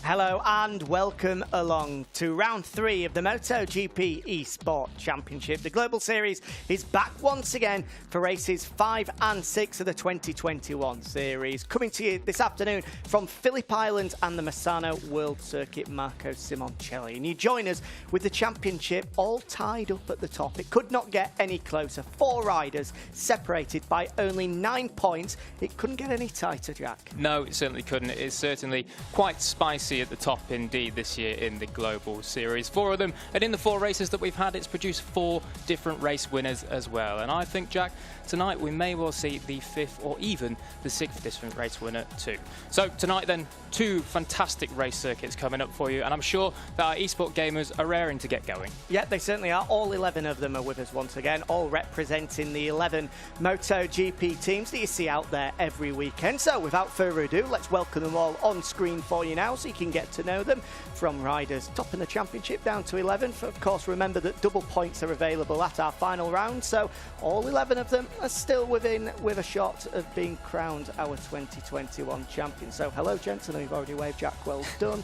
Hello and welcome along to round 3 of the MotoGP eSport Championship. The Global Series is back once again for races 5 and 6 of the 2021 series. Coming to you this afternoon from Phillip Island and the Misano World Circuit, Marco Simoncelli. And you join us with the championship all tied up at the top. It could not get any closer. 4 riders separated by only 9 points. It couldn't get any tighter, Jack. No, it certainly couldn't. It is certainly quite spicy at the top indeed this year in the Global Series. 4 of them, and in the 4 races that we've had, it's produced 4 different race winners as well. And I think, Jack, tonight we may well see the 5th or even the 6th different race winner too. So tonight then, 2 fantastic race circuits coming up for you, and I'm sure that our eSport gamers are raring to get going. Yeah, they certainly are. All 11 of them are with us once again, all representing the 11 MotoGP teams that you see out there every weekend. So without further ado, let's welcome them all on screen for you now so you can get to know them, from riders topping the championship down to 11th. Of course, remember that double points are available at our final round, so all 11 of them are still with a shot of being crowned our 2021 champion. So hello, gentlemen. We've already waved, Jack. Well done.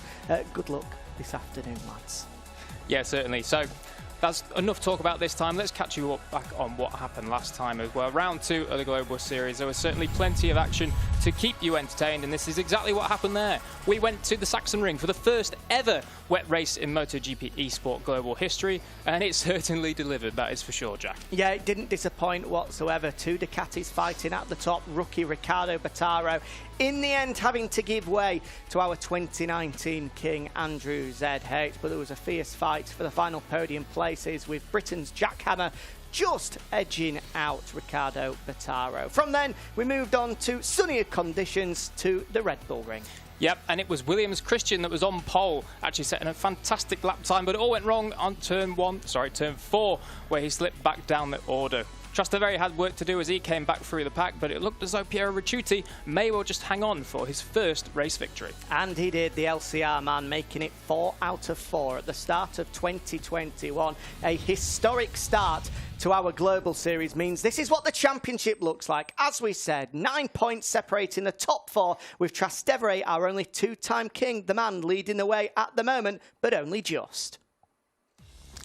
Good luck this afternoon, lads. Yeah, certainly. So that's enough talk about this time. Let's catch you up back on what happened last time as well. Round 2 of the Global Series. There was certainly plenty of action to keep you entertained, and this is exactly what happened there. We went to the Saxon Ring for the first ever wet race in MotoGP eSport global history, and it certainly delivered, that is for sure, Jack. Yeah, it didn't disappoint whatsoever. 2 Ducatis fighting at the top. Rookie Riccardo Battaro in the end having to give way to our 2019 king Andrew ZH, but there was a fierce fight for the final podium places, with Britain's Jack Hammer just edging out Riccardo Battaro. From then, we moved on to sunnier conditions to the Red Bull Ring. Yep, and it was Williams Christian that was on pole, actually setting a fantastic lap time, but it all went wrong on turn 4, where he slipped back down the order. Trastevere had work to do as he came back through the pack, but it looked as though Piero Ricciuti may well just hang on for his first race victory. And he did, the LCR man, making it 4 out of 4 at the start of 2021. A historic start to our Global Series means this is what the championship looks like. As we said, 9 points separating the top 4, with Trastevere, our only 2-time king, the man leading the way at the moment, but only just.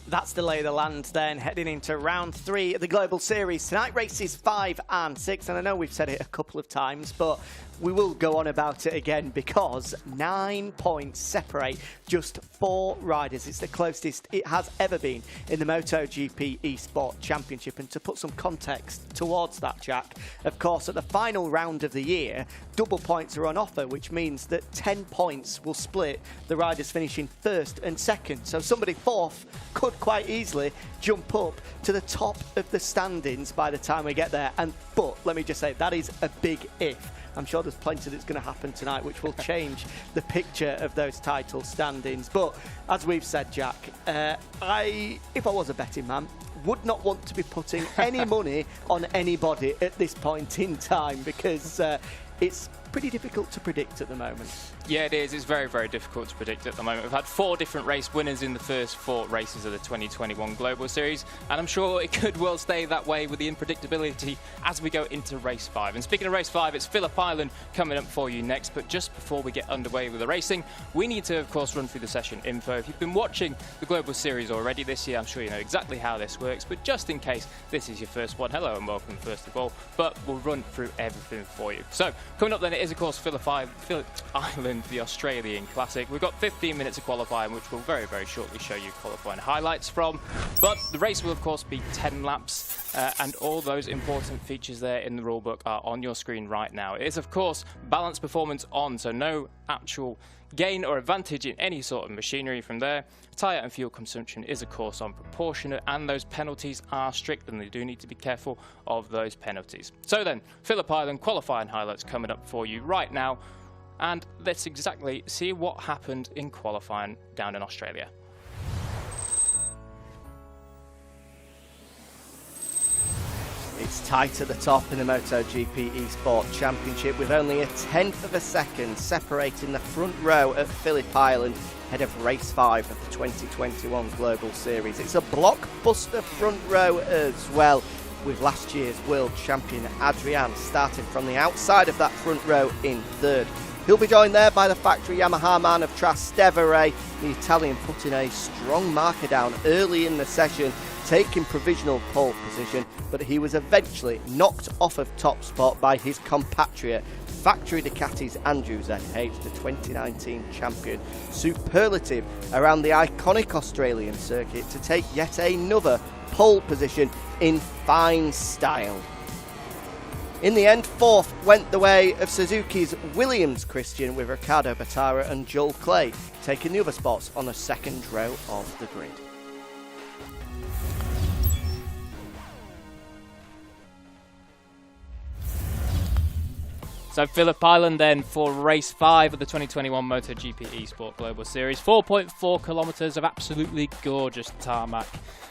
That's the lay of the land then, heading into round 3 of the Global Series. Tonight, races 5 and 6, and I know we've said it a couple of times, but we will go on about it again because 9 points separate just 4 riders. It's the closest it has ever been in the MotoGP eSport Championship. And to put some context towards that, Jack, of course, at the final round of the year, double points are on offer, which means that 10 points will split the riders finishing 1st and 2nd. So somebody 4th could quite easily jump up to the top of the standings by the time we get there. But let me just say, that is a big if. I'm sure there's plenty that's going to happen tonight which will change the picture of those title standings. But as we've said, Jack, if I was a betting man, would not want to be putting any money on anybody at this point in time, because it's pretty difficult to predict at the moment. Yeah, it is. It's very, very difficult to predict at the moment. We've had 4 different race winners in the first 4 races of the 2021 Global Series, and I'm sure it could well stay that way with the unpredictability as we go into race 5. And speaking of race 5, it's Phillip Island coming up for you next. But just before we get underway with the racing, we need to, of course, run through the session info. If you've been watching the Global Series already this year, I'm sure you know exactly how this works. But just in case this is your first one, hello and welcome, first of all. But we'll run through everything for you. So coming up then, it is, of course, Phillip Island, the Australian Classic. We've got 15 minutes of qualifying, which we'll very, very shortly show you qualifying highlights from. But the race will, of course, be 10 laps, and all those important features there in the rulebook are on your screen right now. It is, of course, balanced performance on, so no actual gain or advantage in any sort of machinery from there. Tyre and fuel consumption is, of course, on proportionate, and those penalties are strict, and they do need to be careful of those penalties. So then, Phillip Island qualifying highlights coming up for you right now, and let's exactly see what happened in qualifying down in Australia. It's tight at the top in the MotoGP eSport Championship, with only a 1/10 of a second separating the front row at Phillip Island ahead of race 5 of the 2021 Global Series. It's a blockbuster front row as well, with last year's world champion Adrian starting from the outside of that front row in 3rd. He'll be joined there by the factory Yamaha man of Trastevere. The Italian putting a strong marker down early in the session, taking provisional pole position, but he was eventually knocked off of top spot by his compatriot, factory Ducati's Andrew ZH, the 2019 champion. Superlative around the iconic Australian circuit to take yet another pole position in fine style. In the end, fourth went the way of Suzuki's Williams Christian, with Riccardo Battara and Joel Clay taking the other spots on the second row of the grid. So Phillip Island then for race 5 of the 2021 MotoGP eSport Global Series. 4.4 kilometres of absolutely gorgeous tarmac,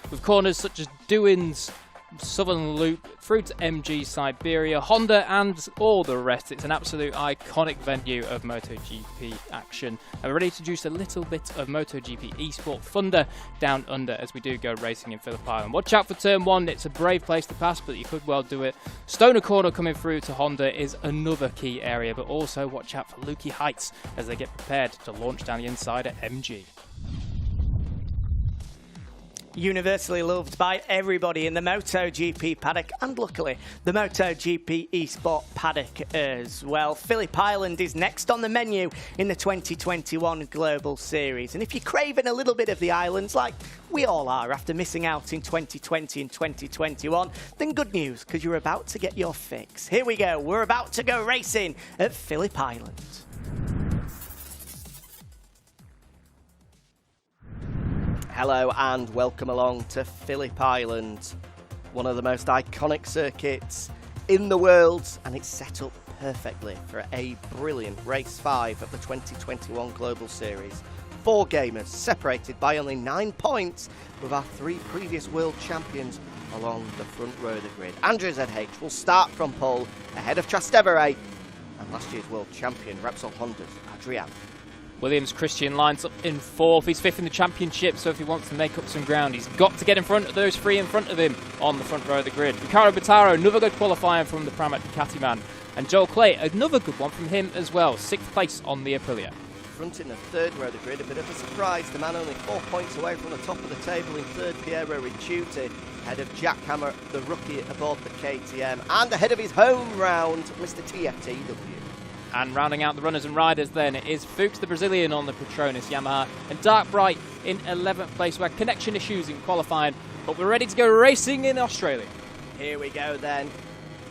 with corners such as Dewins, Southern Loop, through to MG Siberia, Honda and all the rest. It's an absolute iconic venue of MotoGP action. And we're ready to introduce a little bit of MotoGP eSport thunder down under as we do go racing in Phillip Island. Watch out for turn 1, it's a brave place to pass, but you could well do it. Stoner Corner coming through to Honda is another key area, but also watch out for Lukey Heights as they get prepared to launch down the inside at MG. Universally loved by everybody in the MotoGP paddock, and luckily the MotoGP eSport paddock as well. Phillip Island is next on the menu in the 2021 Global Series, and if you're craving a little bit of the islands like we all are after missing out in 2020 and 2021, then good news, because you're about to get your fix. Here we go, we're about to go racing at Phillip Island. Hello and welcome along to Phillip Island, one of the most iconic circuits in the world, and it's set up perfectly for a brilliant race 5 of the 2021 Global Series. 4 gamers separated by only 9 points, with our 3 previous world champions along the front row of the grid. Andrew ZH will start from pole ahead of Trastevere and last year's world champion Repsol Honda's Adrian. Williams Christian lines up in 4th. He's 5th in the championship, so if he wants to make up some ground, he's got to get in front of those 3 in front of him on the front row of the grid. Riccardo Battara, another good qualifying from the Pramac Ducati man. And Joel Clay, another good one from him as well. 6th place on the Aprilia. Front in the 3rd row of the grid, a bit of a surprise. The man only 4 points away from the top of the table in 3rd, Piero Ricciuti, ahead of Jack Hammer, the rookie aboard the KTM, and ahead of his home round, Mr. TFTW. And rounding out the runners and riders then, it is Fuchs the Brazilian on the Petronas Yamaha, and Dark Bright in 11th place. We had connection issues in qualifying, but we're ready to go racing in Australia. Here we go then.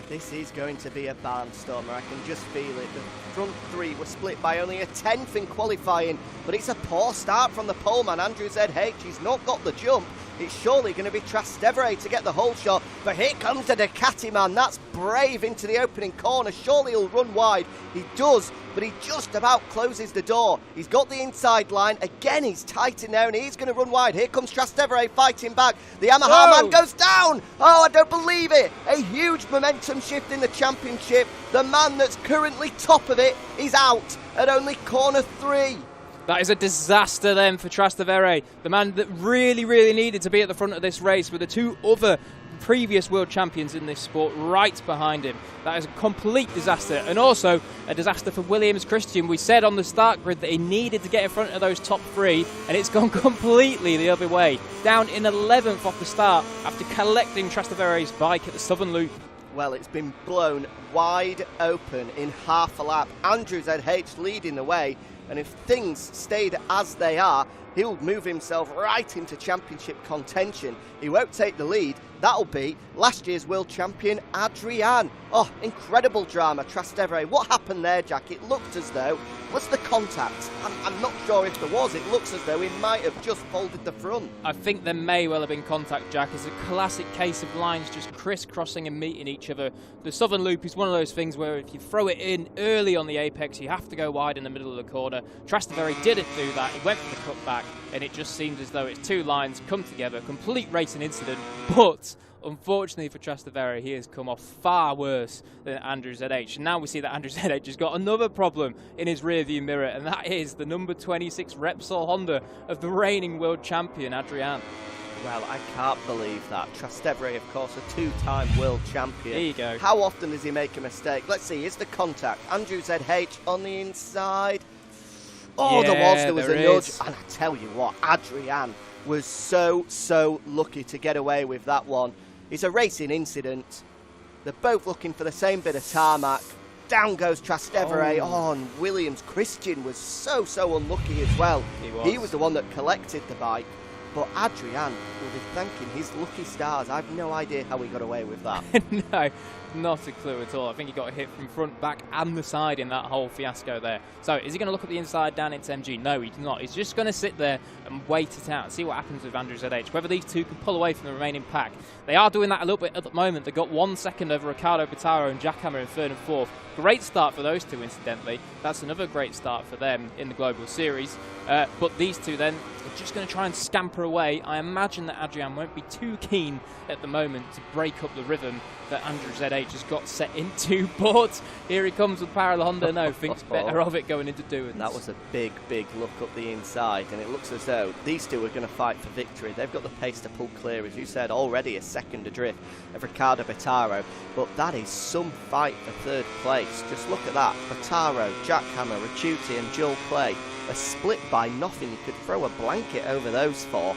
This is going to be a barnstormer, I can just feel it. The front 3 were split by only a 10th in qualifying, but it's a poor start from the poleman, Andrew ZH. He's not got the jump. It's surely going to be Trastevere to get the whole shot, but here comes the Ducati man. That's brave into the opening corner. Surely he'll run wide. He does, but he just about closes the door. He's got the inside line. Again, he's tight in there, and he's going to run wide. Here comes Trastevere fighting back. The Yamaha man goes down. Oh, I don't believe it. A huge momentum shift in the championship. The man that's currently top of it is out at only corner 3. That is a disaster then for Trastevere, the man that really, really needed to be at the front of this race with the 2 other previous world champions in this sport right behind him. That is a complete disaster, and also a disaster for Williams Christian. We said on the start grid that he needed to get in front of those top 3, and it's gone completely the other way. Down in 11th off the start after collecting Trastevere's bike at the Southern Loop. Well, it's been blown wide open in half a lap. Andrew ZH leading the way. And if things stayed as they are, he'll move himself right into championship contention. He won't take the lead. That'll be last year's world champion, Adrian. Oh, incredible drama, Trastevere. What happened there, Jack? It looked as though, was the contact? I'm not sure if there was. It looks as though he might have just folded the front. I think there may well have been contact, Jack. It's a classic case of lines just crisscrossing and meeting each other. The Southern Loop is one of those things where if you throw it in early on the apex, you have to go wide in the middle of the corner. Trastevere didn't do that. He went for the cutback, and it just seemed as though it's 2 lines come together. Complete racing incident, but unfortunately for Trastevere, he has come off far worse than Andrew ZH. And now we see that Andrew ZH has got another problem in his rearview mirror, and that is the number 26 Repsol Honda of the reigning world champion, Adrian. Well, I can't believe that. Trastevere, of course, a two-time world champion. There you go. How often does he make a mistake? Let's see, is the contact. Andrew ZH on the inside. Oh, Yeah, there was a nudge. And I tell you what, Adrian was so lucky to get away with that one. It's a racing incident. They're both looking for the same bit of tarmac. Down goes Trastevere. Oh, and Williams Christian was so unlucky as well. He was the one that collected the bike. But Adrian will be thanking his lucky stars. I've no idea how he got away with that. No, not a clue at all. I think he got hit from front, back and the side in that whole fiasco there. So is he going to look at the inside down into MG? No, he's not. He's just going to sit there and wait it out and see what happens with Andrew ZH, whether these two can pull away from the remaining pack. They are doing that a little bit at the moment. They got 1 second over Riccardo Bottaro and Jackhammer in third and fourth. Great start for those two, incidentally. That's another great start for them in the Global Series. But these two then are just going to try and scamper away. I imagine that Adrian won't be too keen at the moment to break up the rhythm that Andrew ZH has got set into. But here he comes with power of the Honda. No, thinks better of it going into Dewins. That was a big look up the inside, and it looks as though these two are going to fight for victory. They've got the pace to pull clear, as you said, already a second adrift of Riccardo Bottaro. But that is some fight for third place. Just look at that. Bottaro, Jackhammer, Ricciuti and Joel Clay are split by nothing. You could throw a blanket over those four.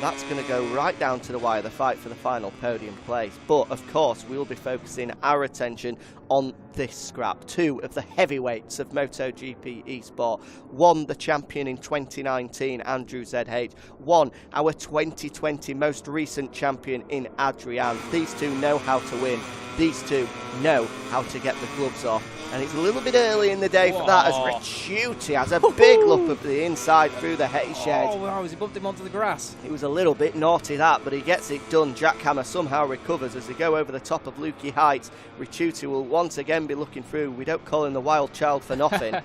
That's going to go right down to the wire, the fight for the final podium place. But, of course, we will be focusing our attention on this scrap. Two of the heavyweights of MotoGP eSport. One, the champion in 2019, Andrew ZH. One, our 2020 most recent champion in Adrian. These two know how to win. These two know how to get the gloves off. And it's a little bit early in the day for that, as Ricciuti has a big look up the inside through the hay shed. Oh, wow, he bumped him onto the grass. It was a little bit naughty that, but he gets it done. Jackhammer somehow recovers as they go over the top of Lukey Heights. Ricciuti will once again be looking through. We don't call him the wild child for nothing.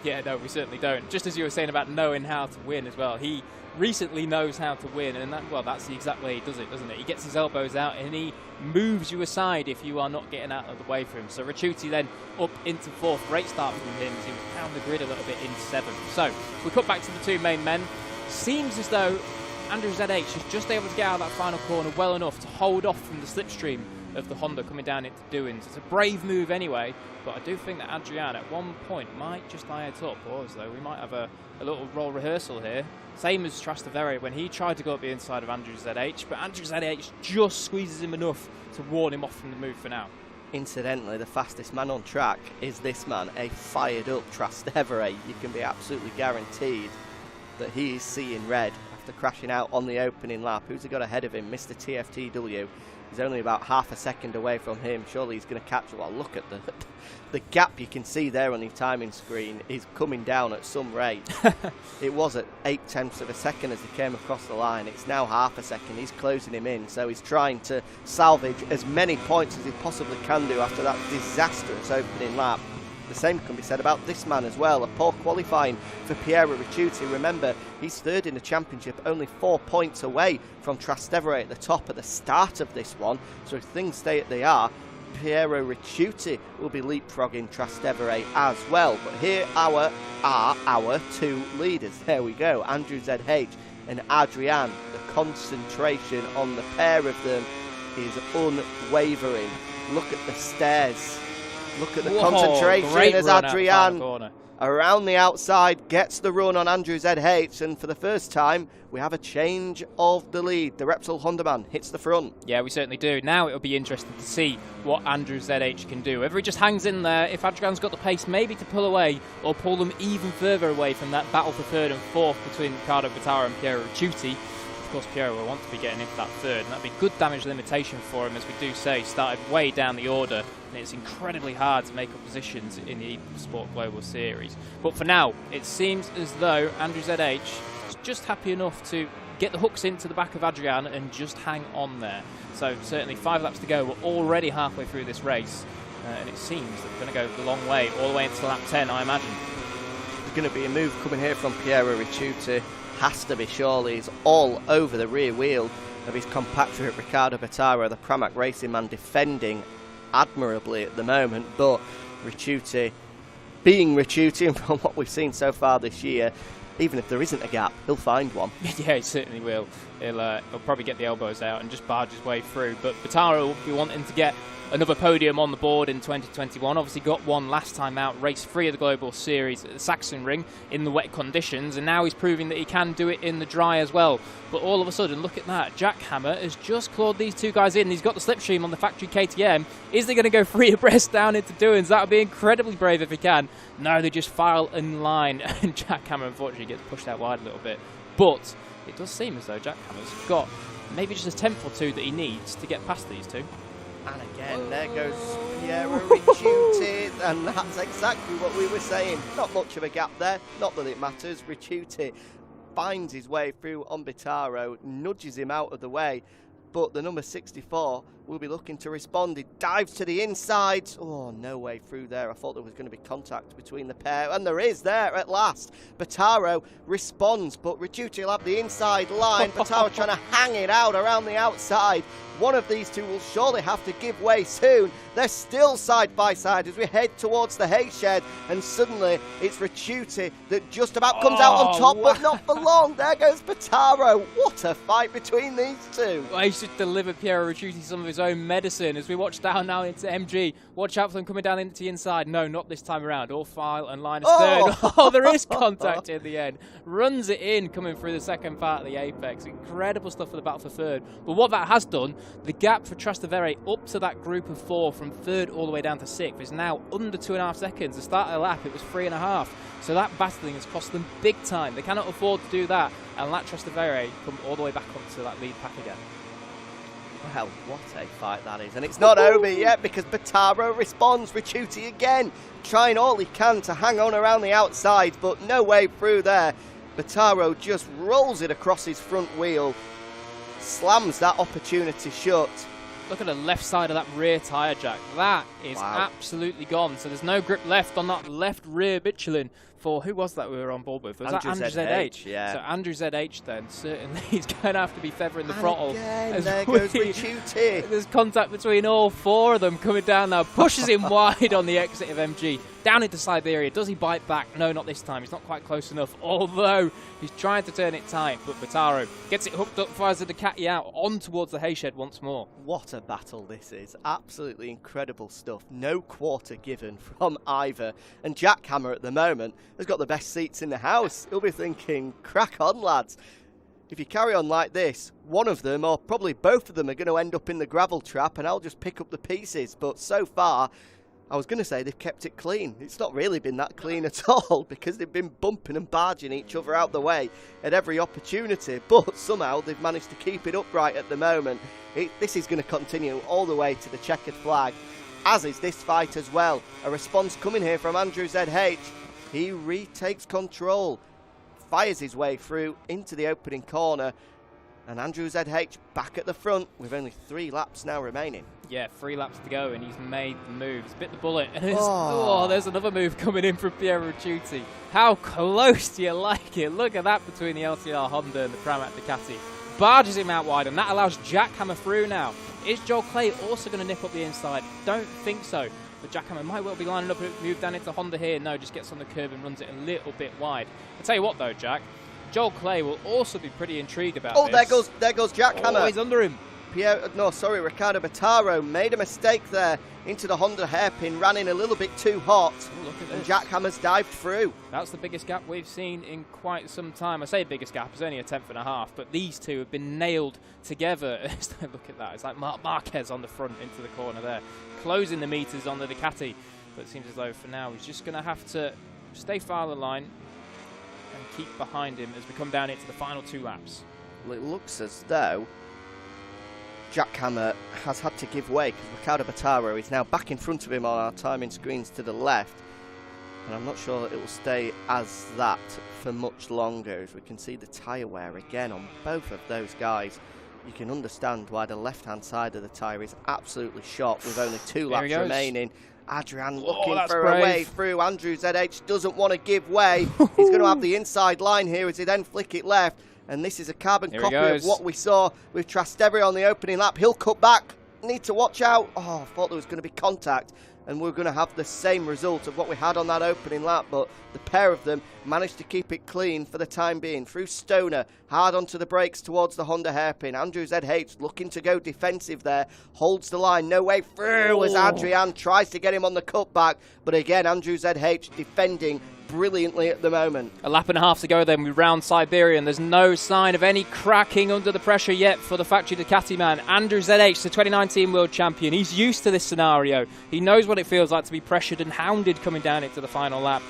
Yeah, no, we certainly don't. Just as you were saying about knowing how to win as well, he recently knows how to win, and that's the exact way he does it, doesn't it? He gets his elbows out and he moves you aside if you are not getting out of the way for him. So Ricciuti then up into fourth. Great start from him as he was down the grid a little bit in seventh. So we cut back to the two main men. Seems as though Andrew ZH is just able to get out of that final corner well enough to hold off from the slipstream of the Honda coming down into Dewins. It's a brave move anyway, but I do think that Adrian at one point might just eye it up, or as though we might have a little role rehearsal here. Same as Trastevere when he tried to go up the inside of Andrew ZH, but Andrew ZH just squeezes him enough to warn him off from the move for now. Incidentally, the fastest man on track is this man, a fired up Trastevere. You can be absolutely guaranteed that he is seeing red after crashing out on the opening lap. Who's he got ahead of him? Mr. TFTW. He's only about half a second away from him. Surely he's going to catch it. Well, look at the gap you can see there on the timing screen is coming down at some rate. It was at 0.8 of a second as he came across the line. It's now half a second. He's closing him in, so he's trying to salvage as many points as he possibly can do after that disastrous opening lap. The same can be said about this man as well. A poor qualifying for Piero Ricciuti. Remember, he's third in the championship, only 4 points away from Trastevere at the top at the start of this one. So if things stay as they are, Piero Ricciuti will be leapfrogging Trastevere as well. But here are our two leaders. There we go, Andrew ZH and Adrian. The concentration on the pair of them is unwavering. Look at the stairs. Look at the concentration as Adrian around the outside gets the run on Andrew ZH, and for the first time we have a change of the lead. The Repsol Honda man hits the front. Yeah, we certainly do. Now it'll be interesting to see what Andrew ZH can do. Whether he just hangs in there, if Adrian's got the pace maybe to pull away or pull them even further away from that battle for third and fourth between Riccardo Bottaro and Piero Ricciuti. Of course, Piero will want to be getting into that third, and that'd be good damage limitation for him, as we do say. Started way down the order, and it's incredibly hard to make up positions in the eSport Global Series. But for now, it seems as though Andrew ZH is just happy enough to get the hooks into the back of Adrian and just hang on there. So certainly 5 laps to go. We're already halfway through this race, and it seems that we're going to go the long way, all the way into lap 10, I imagine. There's going to be a move coming here from Piero Ricciuti. Has to be, surely. He's all over the rear wheel of his compatriot Riccardo Bottaro, the Pramac Racing man, defending admirably at the moment. But Ricciuti, being Ricciuti, and from what we've seen so far this year, even if there isn't a gap, he'll find one. Yeah, he certainly will. He'll probably get the elbows out and just barge his way through. But Bataro will be wanting to get another podium on the board in 2021. Obviously got one last time out, race 3 of the Global Series at the Saxon Ring in the wet conditions, and now he's proving that he can do it in the dry as well. But all of a sudden, look at that, Jack Hammer has just clawed these two guys in. He's got the slipstream on the factory KTM. Is they going to go free abreast down into Doings? That would be incredibly brave if he can. No, they just file in line, and Jack Hammer unfortunately gets pushed out wide a little bit. But it does seem as though Jack Hammer's got maybe just a tenth or two that he needs to get past these two. And again, there goes Piero Ricciuti, and that's exactly what we were saying. Not much of a gap there, not that it matters. Ricciuti finds his way through on Bataro, nudges him out of the way, but the number 64 will be looking to respond. He dives to the inside. Oh, no way through there. I thought there was going to be contact between the pair, and there is there at last. Bataro responds, but Ricciuti will have the inside line. Bataro trying to hang it out around the outside. One of these two will surely have to give way soon. They're still side by side as we head towards the hay shed, and suddenly it's Ricciuti that just about comes out on top, but not for long. There goes Bataro. What a fight between these two. Well, he's just delivered Piero Ricciuti some of his own medicine as we watch down now into MG. Watch out for them coming down into the inside. No, not this time around. All file and line is third. Oh, there is contact in the end. Runs it in coming through the second part of the apex. Incredible stuff for the battle for third. But what that has done, the gap for Trastevere up to that group of 4 from third all the way down to 6th is now under 2.5 seconds. The start of the lap, it was 3.5. So that battling has cost them big time. They cannot afford to do that and let Trastevere come all the way back onto that lead pack again. Well, what a fight that is. And it's not over yet because Bataro responds. Ricciuti again trying all he can to hang on around the outside, but no way through there. Bataro just rolls it across his front wheel, slams that opportunity shut. Look at the left side of that rear tyre, Jack. That is absolutely gone. So there's no grip left on that left rear Michelin for, who was that we were on board with? Was Andrew that Andrew ZH? Yeah. So Andrew ZH then, certainly he's going to have to be feathering the throttle. Again, there goes Ricciuti. There's contact between all 4 of them coming down now. Pushes him wide on the exit of MG. Down into Siberia. Does he bite back? No, not this time. He's not quite close enough. Although he's trying to turn it tight. But Bataro gets it hooked up, fires the Ducati out on towards the hay shed once more. What a battle this is. Absolutely incredible stuff. No quarter given from either. And Jack Hammer at the moment has got the best seats in the house. He'll be thinking, crack on, lads. If you carry on like this, one of them, or probably both of them, are going to end up in the gravel trap, and I'll just pick up the pieces. But so far, I was going to say they've kept it clean. It's not really been that clean at all because they've been bumping and barging each other out the way at every opportunity. But somehow they've managed to keep it upright at the moment. This is going to continue all the way to the checkered flag, as is this fight as well. A response coming here from Andrew ZH. He retakes control, fires his way through into the opening corner, and Andrew ZH back at the front with only 3 laps now remaining. Yeah, 3 laps to go, and he's made the move. He's bit the bullet. And there's another move coming in from Piero Ricciuti. How close do you like it? Look at that between the LCR Honda and the Pramac Ducati. Barges him out wide, and that allows Jack Hammer through now. Is Joel Clay also going to nip up the inside? Don't think so. But Jack Hammer might well be lining up a move down into Honda here. No, just gets on the curb and runs it a little bit wide. I'll tell you what, though, Jack. Joel Clay will also be pretty intrigued about this. There goes Jack Hammer. Oh, he's under him. Ricardo Bataro made a mistake there into the Honda hairpin, ran in a little bit too hot, and Jack Hammer's dived through. That's the biggest gap we've seen in quite some time. I say biggest gap, it's only a 10.5, but these two have been nailed together. Look at that, it's like Marc Marquez on the front into the corner there, closing the meters on the Ducati. But it seems as though for now he's just going to have to stay far of the line and keep behind him as we come down into the final 2 laps. Well, it looks as though Jack Hammer has had to give way because Ricardo Bataro is now back in front of him on our timing screens to the left, and I'm not sure that it will stay as that for much longer. As we can see the tyre wear again on both of those guys, you can understand why the left hand side of the tyre is absolutely shot with only 2 laps remaining. Adrian looking for a way through. Andrew ZH doesn't want to give way. He's going to have the inside line here as he then flick it left. And this is a carbon copy of what we saw with Trastevere on the opening lap. He'll cut back. Need to watch out. Oh, I thought there was going to be contact. and we're going to have the same result of what we had on that opening lap, but the pair of them managed to keep it clean for the time being. Through Stoner, hard onto the brakes towards the Honda hairpin. Andrew ZH looking to go defensive there, holds the line, no way through as Adrian tries to get him on the cutback, but again Andrew ZH defending brilliantly at the moment. A lap and a half to go then, we round Siberian. There's no sign of any cracking under the pressure yet for the factory Ducati man. Andrew ZH, the 2019 world champion, he's used to this scenario. He knows what it feels like to be pressured and hounded coming down into the final lap.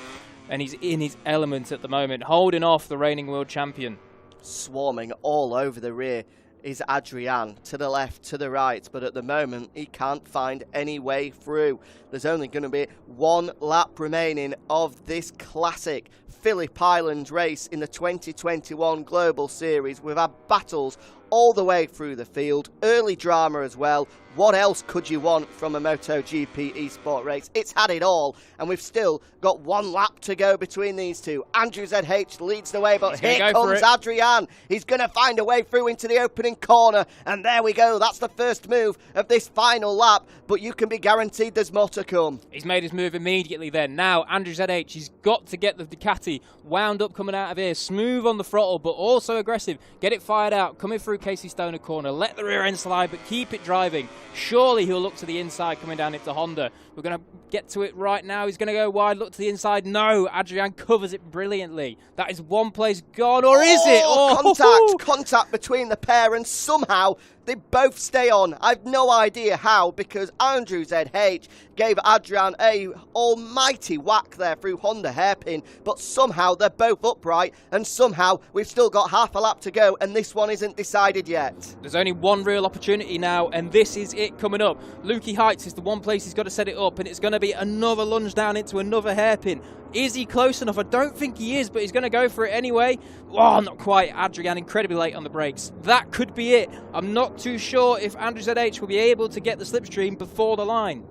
And he's in his element at the moment, holding off the reigning world champion. Swarming all over the rear is Adrian, to the left, to the right, but at the moment he can't find any way through. There's only going to be one lap remaining of this classic Phillip Island race in the 2021 Global Series. We've had battles all the way through the field, early drama as well. What else could you want from a MotoGP eSport race? It's had it all, and we've still got one lap to go between these two. Andrew ZH leads the way, but here comes Adrian. He's going to find a way through into the opening corner, and there we go. That's the first move of this final lap, but you can be guaranteed there's more to come. He's made his move immediately then. Now, Andrew ZH, he's got to get the Ducati wound up coming out of here. Smooth on the throttle, but also aggressive. Get it fired out, coming through Casey Stoner corner. Let the rear end slide, but keep it driving. Surely he'll look to the inside coming down into Honda. We're going to get to it right now. He's going to go wide, look to the inside. No, Adrian covers it brilliantly. That is one place gone, or is it? Contact between the pair, and somehow they both stay on. I've no idea how, because Andrew ZH gave Adrian a almighty whack there through Honda hairpin, but somehow they're both upright, and somehow we've still got half a lap to go, and this one isn't decided yet. There's only one real opportunity now, and this is it coming up. Lukey Heights is the one place he's got to set it up, and it's going to be another lunge down into another hairpin. Is he close enough? I don't think he is, but he's going to go for it anyway. Oh, not quite. Adrian incredibly late on the brakes. That could be it. I'm not too sure if Andrew ZH will be able to get the slipstream before the line.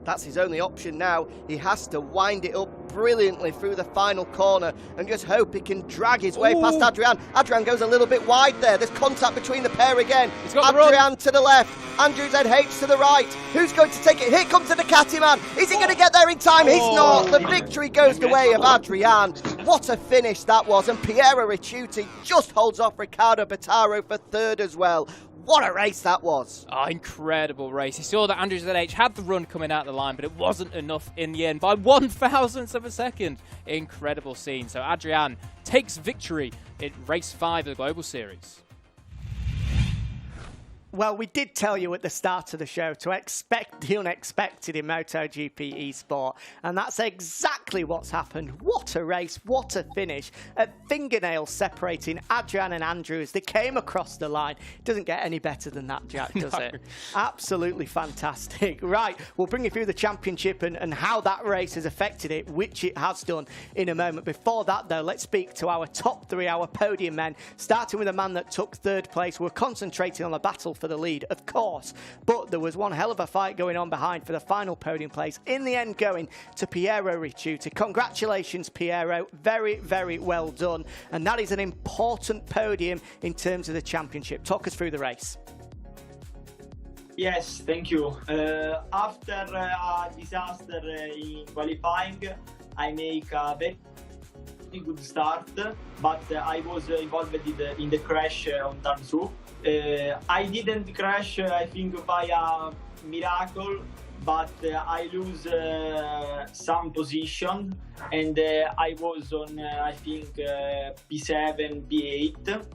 That's his only option now. He has to wind it up brilliantly through the final corner and just hope he can drag his way past Adrian. Adrian goes a little bit wide there. There's contact between the pair again. He's got Adrian to the left, Andrew ZH to the right. Who's going to take it? Here comes the Ducati man. Is he going to get there in time? He's not. The victory goes the way of Adrian. What a finish that was. And Piero Ricciuti just holds off Riccardo Battaro for third as well. What a race that was. Oh, incredible race. He saw that Andrew ZH had the run coming out the line, but it wasn't enough in the end by 1,000th of a second. Incredible scene. So Adrian takes victory in race 5 of the Global Series. Well, we did tell you at the start of the show to expect the unexpected in MotoGP eSport, and that's exactly what's happened. What a race, what a finish. At fingernails separating Adrian and Andrew as they came across the line. It doesn't get any better than that, Jack, does it? Absolutely fantastic. Right, we'll bring you through the championship and how that race has affected it, which it has done in a moment. Before that, though, let's speak to our top 3, our podium men, starting with a man that took third place. We're concentrating on the battle for the lead, of course, but there was one hell of a fight going on behind for the final podium place, in the end going to Piero Ricciuti. Congratulations, Piero, very, very well done, and that is an important podium in terms of the championship. Talk us through the race. Yes, thank you. After a disaster in qualifying, I make a very good start, but I was involved in the crash on turn 2. I didn't crash, I think, by a miracle, but I lose some position, and I was on, I think, P7, P8.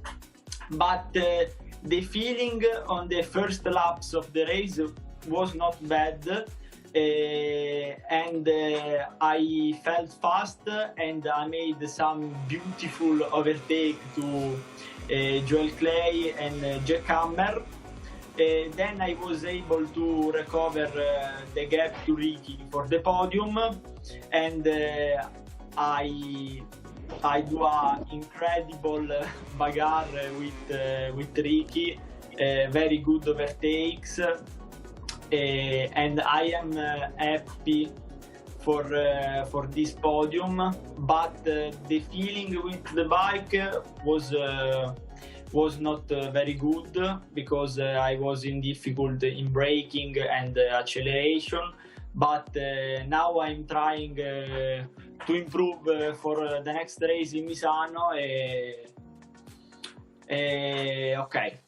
But the feeling on the first laps of the race was not bad. And I felt fast, and I made some beautiful overtake to Joel Clay and Jack Hammer. Then I was able to recover the gap to Ricky for the podium, and I do an incredible bagarre with Ricky, very good overtakes. And I am happy for this podium, but the feeling with the bike was not very good, because I was in difficult in braking and acceleration. but now I'm trying to improve for the next race in Misano. Okay.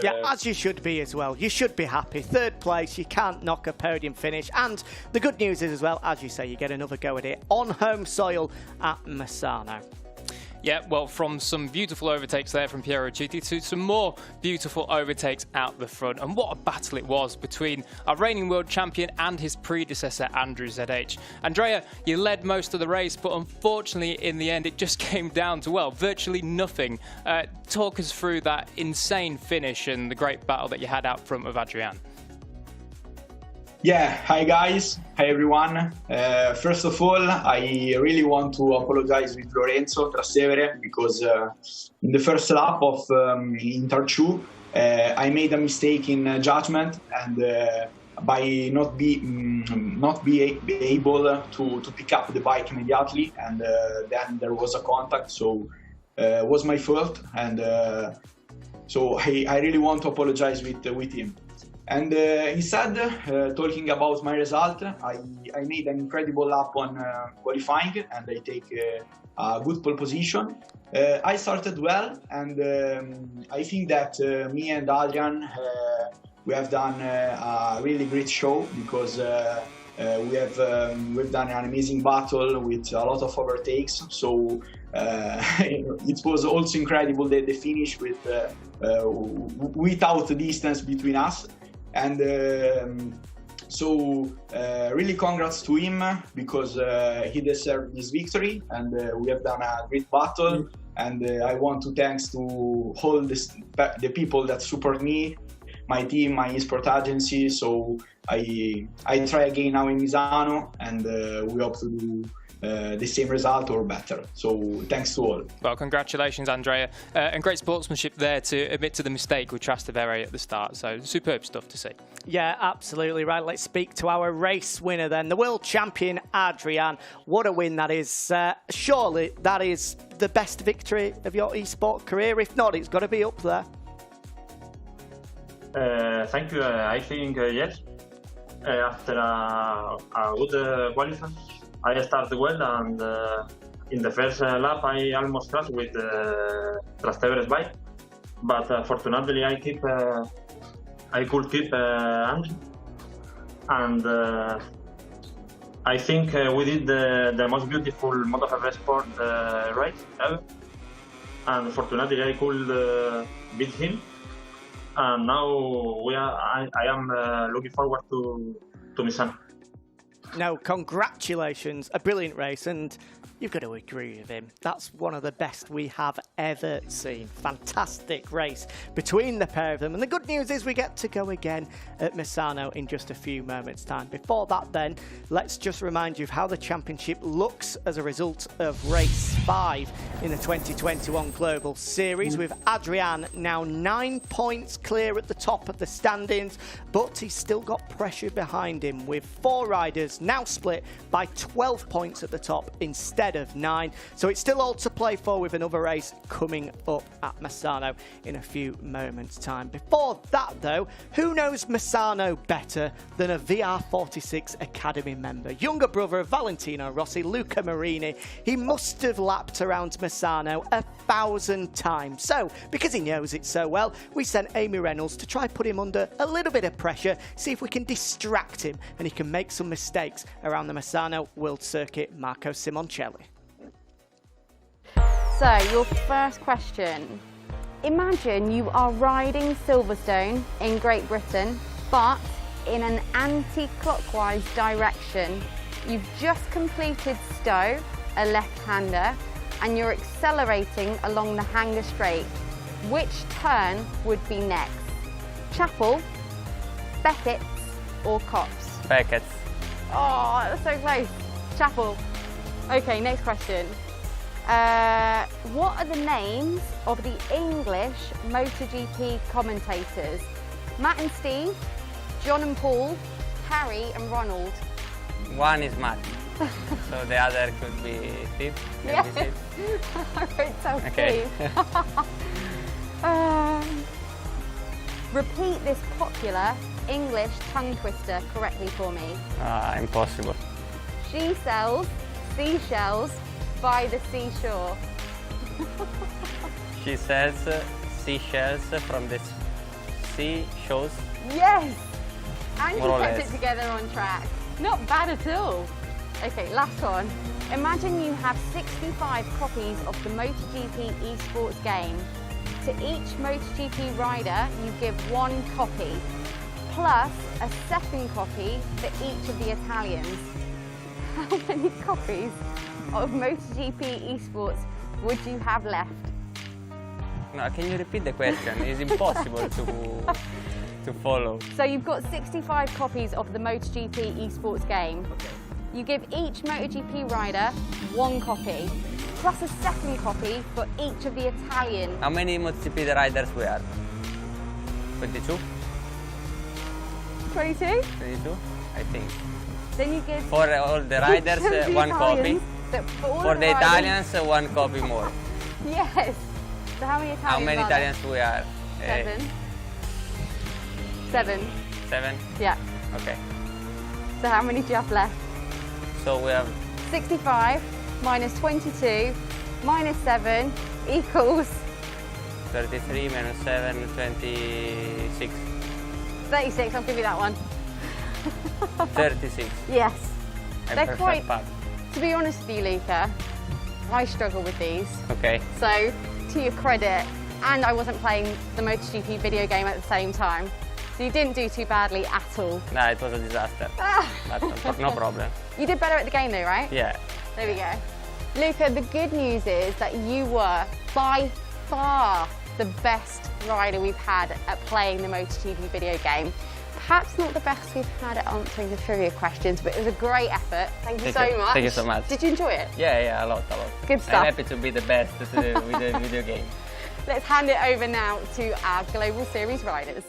Yeah, as you should be as well. You should be happy. Third place, you can't knock a podium finish. And the good news is as well, as you say, you get another go at it on home soil at Misano. Yeah, well, from some beautiful overtakes there from Piero Citti to some more beautiful overtakes out the front. And what a battle it was between our reigning world champion and his predecessor, Andrew ZH. Andrea, you led most of the race, but unfortunately, in the end, it just came down to, well, virtually nothing. Talk us through that insane finish and the great battle that you had out front with Adrian. Yeah, hi guys, hi everyone. First of all, I really want to apologize with Lorenzo Trastevere because in the first lap of in Turn 2, I made a mistake in judgment, and by not be able to pick up the bike immediately, and then there was a contact, so it was my fault, and so I really want to apologize with him. And instead, talking about my result, I made an incredible lap on qualifying, and I take a good pole position. I started well, and I think that me and Adrian, we have done a really great show, because we've done an amazing battle with a lot of overtakes. So it was also incredible that the finish with without the distance between us. And so really congrats to him, because he deserved this victory, and we have done a great battle. And I want to thanks to all the people that support me, my team, my eSport agency. So I try again now in Misano, and we hope to do the same result or better. So thanks to all. Well, congratulations, Andrea, and great sportsmanship there to admit to the mistake with Trastevere at the start. So superb stuff to see. Yeah, absolutely right. Let's speak to our race winner then, the world champion Adrian. What a win that is. Surely that is the best victory of your eSport career. If not, it's got to be up there. Thank you. I think yes. After a good qualifying, I started well, and in the first lap I almost crashed with Trastevere's bike, but fortunately I could keep Andrew, and I think we did the most beautiful MotoGP eSport race ever, and fortunately I could beat him, and now I am looking forward to Misano. No, congratulations. A brilliant race, and you've got to agree with him. That's one of the best we have ever seen. Fantastic race between the pair of them. And the good news is we get to go again at Misano in just a few moments' time. Before that then, let's just remind you of how the championship looks as a result of race 5 in the 2021 Global Series, with Adrian now 9 points clear at the top of the standings, but he's still got pressure behind him, with 4 riders now split by 12 points at the top instead of 9. So it's still all to play for, with another race coming up at Misano in a few moments' time. Before that, though, who knows Misano better than a VR46 Academy member? Younger brother of Valentino Rossi, Luca Marini. He must have lapped around Misano 1,000 times. So, because he knows it so well, we sent Amy Reynolds to try put him under a little bit of pressure, see if we can distract him and he can make some mistakes around the Misano World Circuit. Marco Simoncelli. So, your first question. Imagine you are riding Silverstone in Great Britain, but in an anti-clockwise direction. You've just completed Stowe, a left-hander, and you're accelerating along the Hanger Straight. Which turn would be next? Chapel, Beckett's, or Copse? Beckett's. Oh, that's so close. Chapel. Okay, next question. What are the names of the English MotoGP commentators? Matt and Steve, John and Paul, Harry and Ronald. One is Matt, so the other could be Steve. Yeah. Steve. I wrote down Okay. Steve. Repeat this popular English tongue twister correctly for me. Impossible. She sells seashells by the seashore. She sells seashells from the seashores. Yes! And More you or kept less. it together on track. Not bad at all. Okay, last one. Imagine you have 65 copies of the MotoGP eSports game. To each MotoGP rider, you give 1 copy, plus a second copy for each of the Italians. How many copies of MotoGP eSports would you have left? No, can you repeat the question? It's impossible to follow. So you've got 65 copies of the MotoGP eSports game. You give each MotoGP rider 1 copy, plus a second copy for each of the Italian. How many MotoGP riders we are? 22? 22? 22? I think. Then you give For all the riders, each of the 1 copy. Italians, for all For of the riders- Italians, 1 copy more. Yes. So how many Italians How many are there? Italians we are? 7. 7. 7? Yeah. Okay. So how many do you have left? So we have 65 minus 22 minus 7 equals 33 minus 7, 26. 36. I'll give you that one. 36. Yes. I'm They're perfect quite, pub. to be honest with you, Luca, I struggle with these. Okay. So, to your credit, and I wasn't playing the MotoGP video game at the same time, so you didn't do too badly at all. No, it was a disaster. But no problem. You did better at the game though, right? Yeah. There we go. Luca, the good news is that you were by far the best rider we've had at playing the MotoGP video game. Perhaps not the best we've had at answering the trivia questions, but it was a great effort. Thank you so much. Thank you so much. Did you enjoy it? Yeah, a lot. Good stuff. I'm happy to be the best with the video game. Let's hand it over now to our Global Series riders.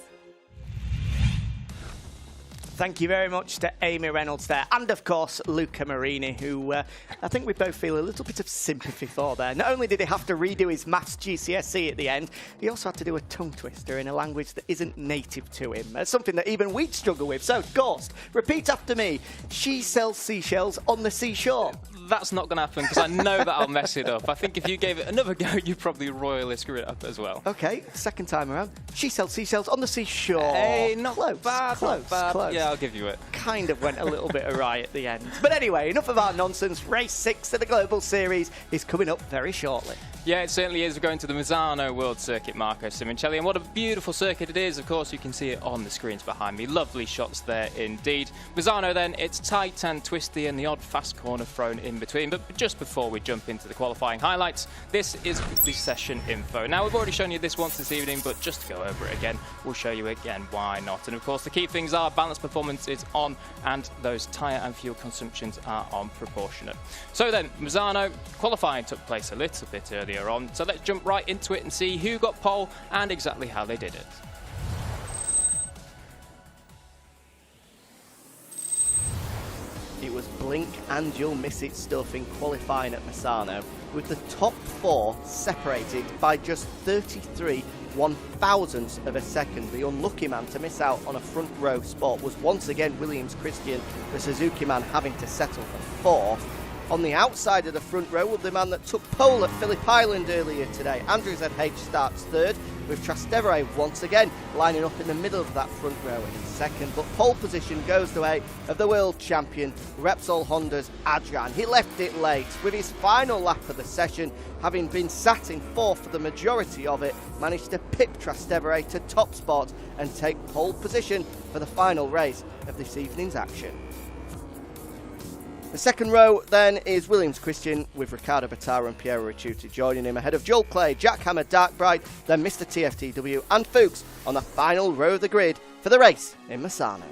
Thank you very much to Amy Reynolds there, and of course Luca Marini, who I think we both feel a little bit of sympathy for there. Not only did he have to redo his maths GCSE at the end, he also had to do a tongue twister in a language that isn't native to him. Something that even we'd struggle with. So, Ghost, repeat after me. She sells seashells on the seashore. That's not going to happen because I know that I'll mess it up. I think if you gave it another go, you'd probably royally screw it up as well. Okay, second time around. She sells seashells on the seashore. Hey, not close, bad, close, not bad. close. Yeah, I'll give you it. Kind of went a little bit awry at the end. But anyway, enough of our nonsense. Race 6 of the Global Series is coming up very shortly. Yeah, it certainly is. We're going to the Misano World Circuit, Marco Simoncelli, and what a beautiful circuit it is. Of course, you can see it on the screens behind me. Lovely shots there indeed. Misano then, it's tight and twisty and the odd fast corner thrown in between. But just before we jump into the qualifying highlights, this is the session info. Now, we've already shown you this once this evening, but just to go over it again, we'll show you again why not. And of course, the key things are balanced performance is on and those tyre and fuel consumptions are on proportionate. So then, Misano qualifying took place a little bit earlier on, so let's jump right into it and see who got pole and exactly how they did it. It was blink and you'll miss it stuff in qualifying at Misano, with the top 4 separated by just 33 1,000ths of a second. The unlucky man to miss out on a front row spot was once again Williams Christian, the Suzuki man having to settle for 4th. On the outside of the front row was the man that took pole at Phillip Island earlier today. Andrew ZH starts 3rd, with Trastevere once again lining up in the middle of that front row in 2nd. But pole position goes the way of the world champion, Repsol Honda's Adrian. He left it late with his final lap of the session, having been sat in 4th for the majority of it, managed to pip Trastevere to top spot and take pole position for the final race of this evening's action. The second row then is Williams Christian with Riccardo Battara and Piero Ricciuti joining him ahead of Joel Clay, Jack Hammer, Dark Bright, then Mr TFTW and Fuchs on the final row of the grid for the race in Misano.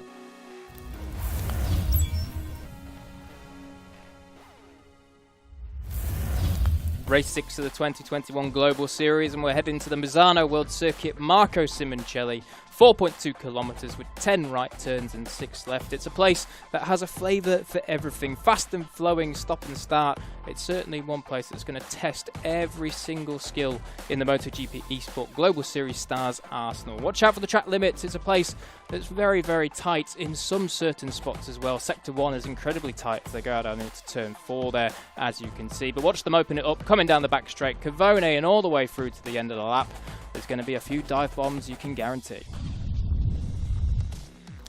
Race 6 of the 2021 Global Series, and we're heading to the Misano World Circuit. Marco Simoncelli 4.2 kilometers with 10 right turns and 6 left. It's a place that has a flavour for everything. Fast and flowing, stop and start. It's certainly one place that's going to test every single skill in the MotoGP eSport Global Series Stars arsenal. Watch out for the track limits. It's a place that's very, very tight in some certain spots as well. Sector 1 is incredibly tight as they go out into turn 4 there, as you can see. But watch them open it up, coming down the back straight, Cavone, and all the way through to the end of the lap. There's going to be a few dive bombs, you can guarantee.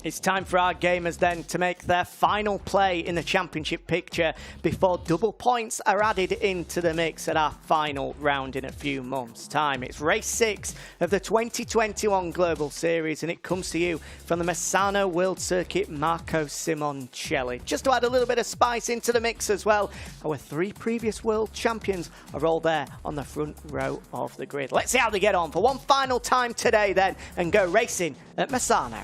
It's time for our gamers then to make their final play in the championship picture before double points are added into the mix at our final round in a few months' time. It's race 6 of the 2021 Global Series, and it comes to you from the Misano World Circuit Marco Simoncelli. Just to add a little bit of spice into the mix as well, our 3 previous world champions are all there on the front row of the grid. Let's see how they get on for one final time today then and go racing at Misano.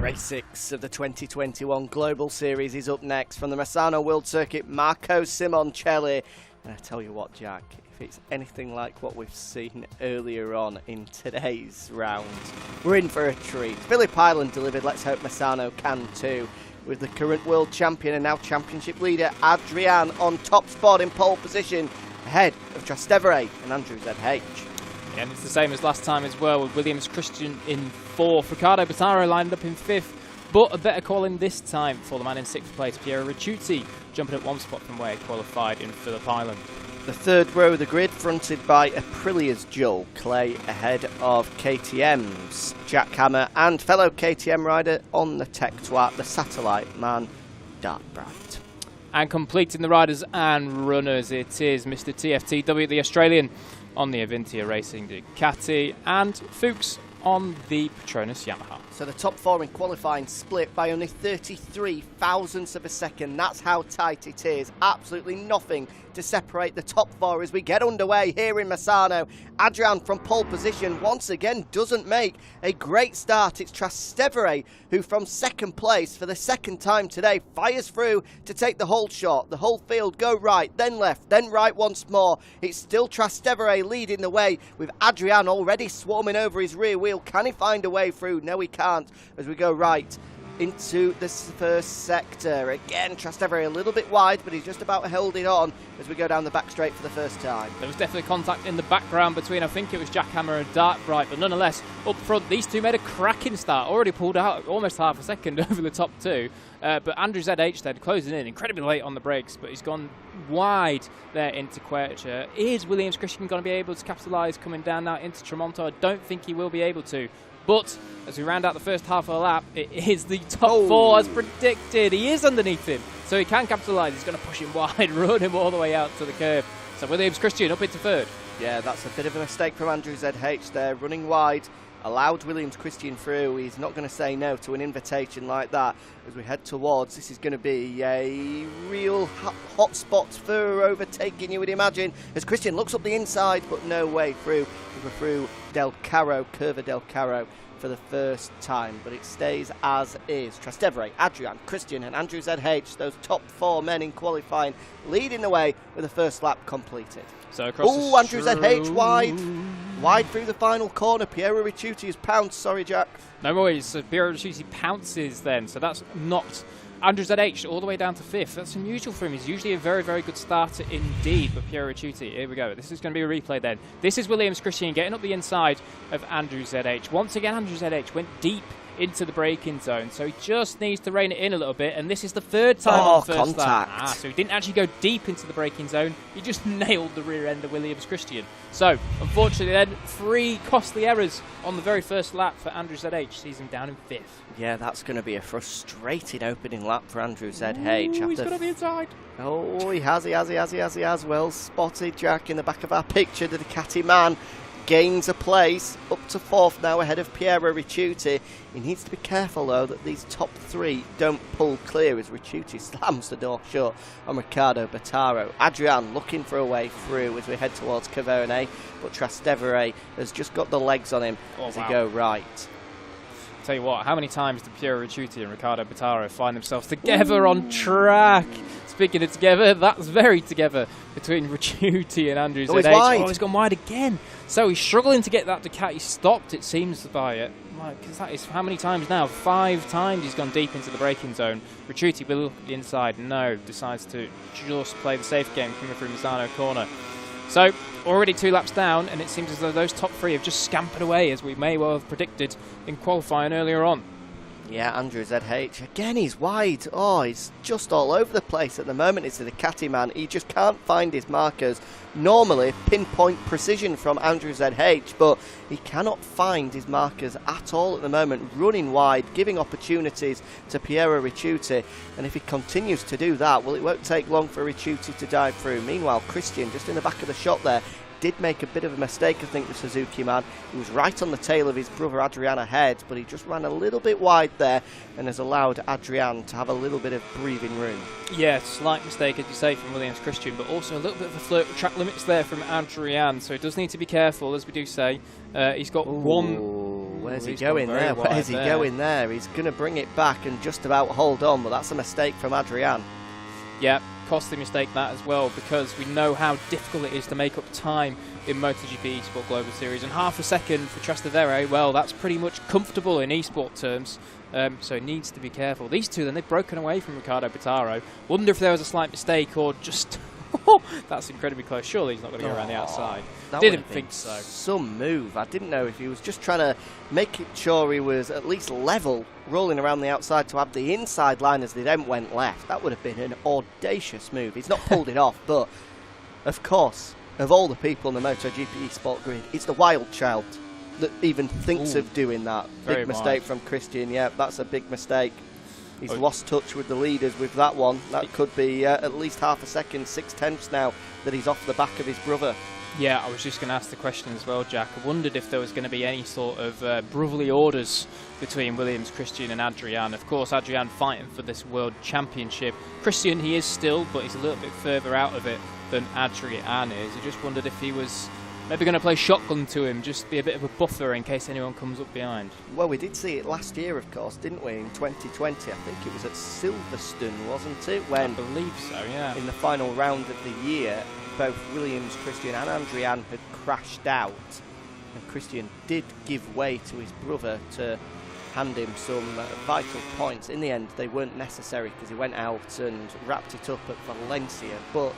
Race 6 of the 2021 Global Series is up next from the Misano World Circuit, Marco Simoncelli. And I tell you what, Jack, if it's anything like what we've seen earlier on in today's round, we're in for a treat. Phillip Island delivered, let's hope Misano can too, with the current world champion and now championship leader Adrian on top spot in pole position, ahead of Trastevere and Andrew ZH. And it's the same as last time as well, with Williams Christian in 4th. Ricardo Bataro lined up in 5th, but a better call in this time for the man in 6th place, Piero Ricciuti, jumping at 1 spot from where he qualified in Phillip Island. The 3rd row of the grid, fronted by Aprilia's Joel Clay, ahead of KTM's Jack Hammer and fellow KTM rider on the Tectois, the satellite man, Dark Bright. And completing the riders and runners, it is Mr. TFTW, the Australian, on the Avintia Racing Ducati, and Fuchs on the Petronas Yamaha. So the top 4 in qualifying split by only 33 thousandths of a second. That's how tight it is. Absolutely nothing to separate the top 4 as we get underway here in Misano. Adrian from pole position once again doesn't make a great start. It's Trastevere who from 2nd place for the 2nd time today fires through to take the whole shot. The whole field go right, then left, then right once more. It's still Trastevere leading the way with Adrian already swarming over his rear wheel. Can he find a way through? No, he can't as we go right into this 1st sector. Again, Trastevere a little bit wide, but he's just about held it on as we go down the back straight for the 1st time. There was definitely contact in the background between, I think it was Jack Hammer and Dark Bright, but nonetheless, up front, these two made a cracking start. Already pulled out almost half a second over the top 2. But Andrew ZH then closing in incredibly late on the brakes, but he's gone wide there into Quercia. Is Williams Christian going to be able to capitalise coming down now into Tremonto? I don't think he will be able to. But as we round out the first half of the lap, it is the top 4 as predicted. He is underneath him, so he can capitalise. He's going to push him wide, run him all the way out to the curb. So Williams Christian up into 3rd. Yeah, that's a bit of a mistake from Andrew ZH there, running wide. Allowed Williams Christian through. He's not going to say no to an invitation like that as we head towards. This is going to be a real hot spot for overtaking, you would imagine, as Christian looks up the inside, but no way through. We're through Del Carro, Curva Del Carro for the 1st time, but it stays as is. Trastevere, Adrian, Christian and Andrew ZH, those top 4 men in qualifying, leading the way with the 1st lap completed. So across Andrew ZH wide through the final corner. Piero Ricciuti has pounced. Sorry, Jack. No worries. So Piero Ricciuti pounces then. So that's knocked Andrew ZH all the way down to 5th. That's unusual for him. He's usually a very, very good starter indeed. But Piero Ricciuti, here we go. This is going to be a replay then. This is Williams Christian getting up the inside of Andrew ZH. Once again, Andrew ZH went deep into the braking zone, so he just needs to rein it in a little bit, and this is the 3rd time on the first lap. So he didn't actually go deep into the braking zone, he just nailed the rear end of Williams Christian. So unfortunately then, 3 costly errors on the very 1st lap for Andrew ZH, sees him down in 5th. Yeah, that's going to be a frustrating opening lap for Andrew ZH. Ooh, he's got on the inside. Oh, he has. Well spotted, Jack, in the back of our picture. The Ducati man gains a place up to 4th now ahead of Piero Ricciuti. He needs to be careful though that these top 3 don't pull clear as Ricciuti slams the door shut on Ricardo Bataro. Adrian looking for a way through as we head towards Cavone, but Trastevere has just got the legs on him he go right. Tell you what, how many times did Piero Ricciuti and Ricardo Bataro find themselves together on track? It's speaking of together, that's very together between Ricciuti and Andrew Oh, he's ZH. wide. Oh, he's gone wide again. So he's struggling to get that Ducati stopped, it seems, by it. Because that is how many times now? 5 times he's gone deep into the braking zone. Ricciuti will look at the inside. No, decides to just play the safe game coming through Misano corner. So already 2 laps down, and it seems as though those top 3 have just scampered away, as we may well have predicted in qualifying earlier on. Yeah, Andrew ZH. Again, he's wide. Oh, he's just all over the place at the moment. It's the Ducati man. He just can't find his markers. Normally, pinpoint precision from Andrew ZH, but he cannot find his markers at all at the moment. Running wide, giving opportunities to Piero Ricciuti. And if he continues to do that, well, it won't take long for Ricciuti to dive through. Meanwhile, Christian, just in the back of the shot there, did make a bit of a mistake, I think, the Suzuki man. He was right on the tail of his brother Adrian ahead, but he just ran a little bit wide there and has allowed Adrian to have a little bit of breathing room. Yeah, slight mistake, as you say, from Williams Christian, but also a little bit of a flirt with track limits there from Adrian, so he does need to be careful, as we do say. He's got one... Where's he going there? Where's he going there? He's going to bring it back and just about hold on, but that's a mistake from Adrian. Yeah, costly mistake that as well, because we know how difficult it is to make up time in MotoGP eSport Global Series, and half a second for Trastevere, well, that's pretty much comfortable in eSport terms, so he needs to be careful. These two, then, they've broken away from Riccardo Pitaro. Wonder if there was a slight mistake or just... That's incredibly close. Surely he's not going to go around the outside. Didn't think so. Some move. I didn't know if he was just trying to make it sure he was at least level, rolling around the outside to have the inside line as they then went left. That would have been an audacious move. He's not pulled it off, but of course, of all the people in the MotoGP eSport grid, it's the wild child that even thinks of doing that. Big mistake from Christian. Yeah, that's a big mistake. He's lost touch with the leaders with that one. That could be at least half a second, 6/10 now that he's off the back of his brother. Yeah, I was just going to ask the question as well, Jack. I wondered if there was going to be any sort of brotherly orders between Williams, Christian and Adrian. Of course, Adrian fighting for this World Championship. Christian, he is still, but he's a little bit further out of it than Adrian is. I just wondered if he was maybe going to play shotgun to him, just be a bit of a buffer in case anyone comes up behind. Well, we did see it last year, of course, didn't we? In 2020, I think it was at Silverstone, wasn't it? When I believe so, yeah. In the final round of the year, both Williams, Christian and Adrian had crashed out. And Christian did give way to his brother to hand him some vital points. In the end, they weren't necessary because he went out and wrapped it up at Valencia. But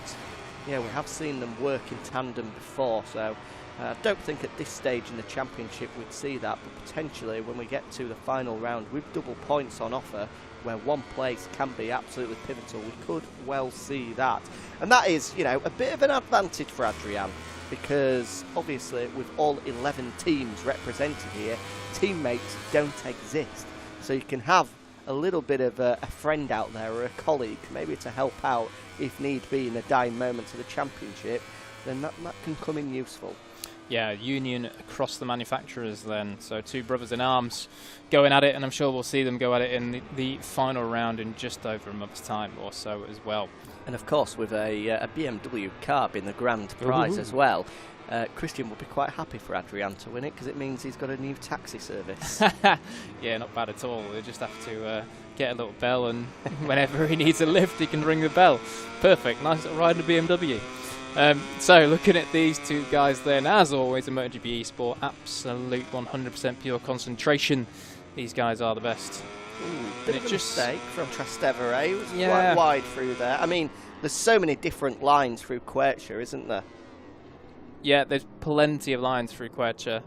yeah, we have seen them work in tandem before, so I don't think at this stage in the championship we'd see that, but potentially when we get to the final round with double points on offer, where one place can be absolutely pivotal, we could well see that. And that is, you know, a bit of an advantage for Adrian, because obviously with all 11 teams represented here, teammates don't exist. So you can have a little bit of a friend out there or a colleague, maybe to help out if need be in a dying moment of the championship, then that can come in useful. Yeah, union across the manufacturers then. So 2 brothers in arms going at it, and I'm sure we'll see them go at it in the final round in just over a month's time or so as well. And of course, with a BMW car being the grand prize as well, Christian will be quite happy for Adrian to win it, because it means he's got a new taxi service. Yeah, not bad at all. They just have to get a little bell, and whenever he needs a lift, he can ring the bell. Perfect. Nice little ride in a BMW. So looking at these 2 guys then, as always in MotoGP eSport, absolute 100% pure concentration. These guys are the best. Bit of a mistake from Trastevere. He was quite wide through there. I mean, there's so many different lines through Quercia, isn't there? Yeah, there's plenty of lines through Quercia.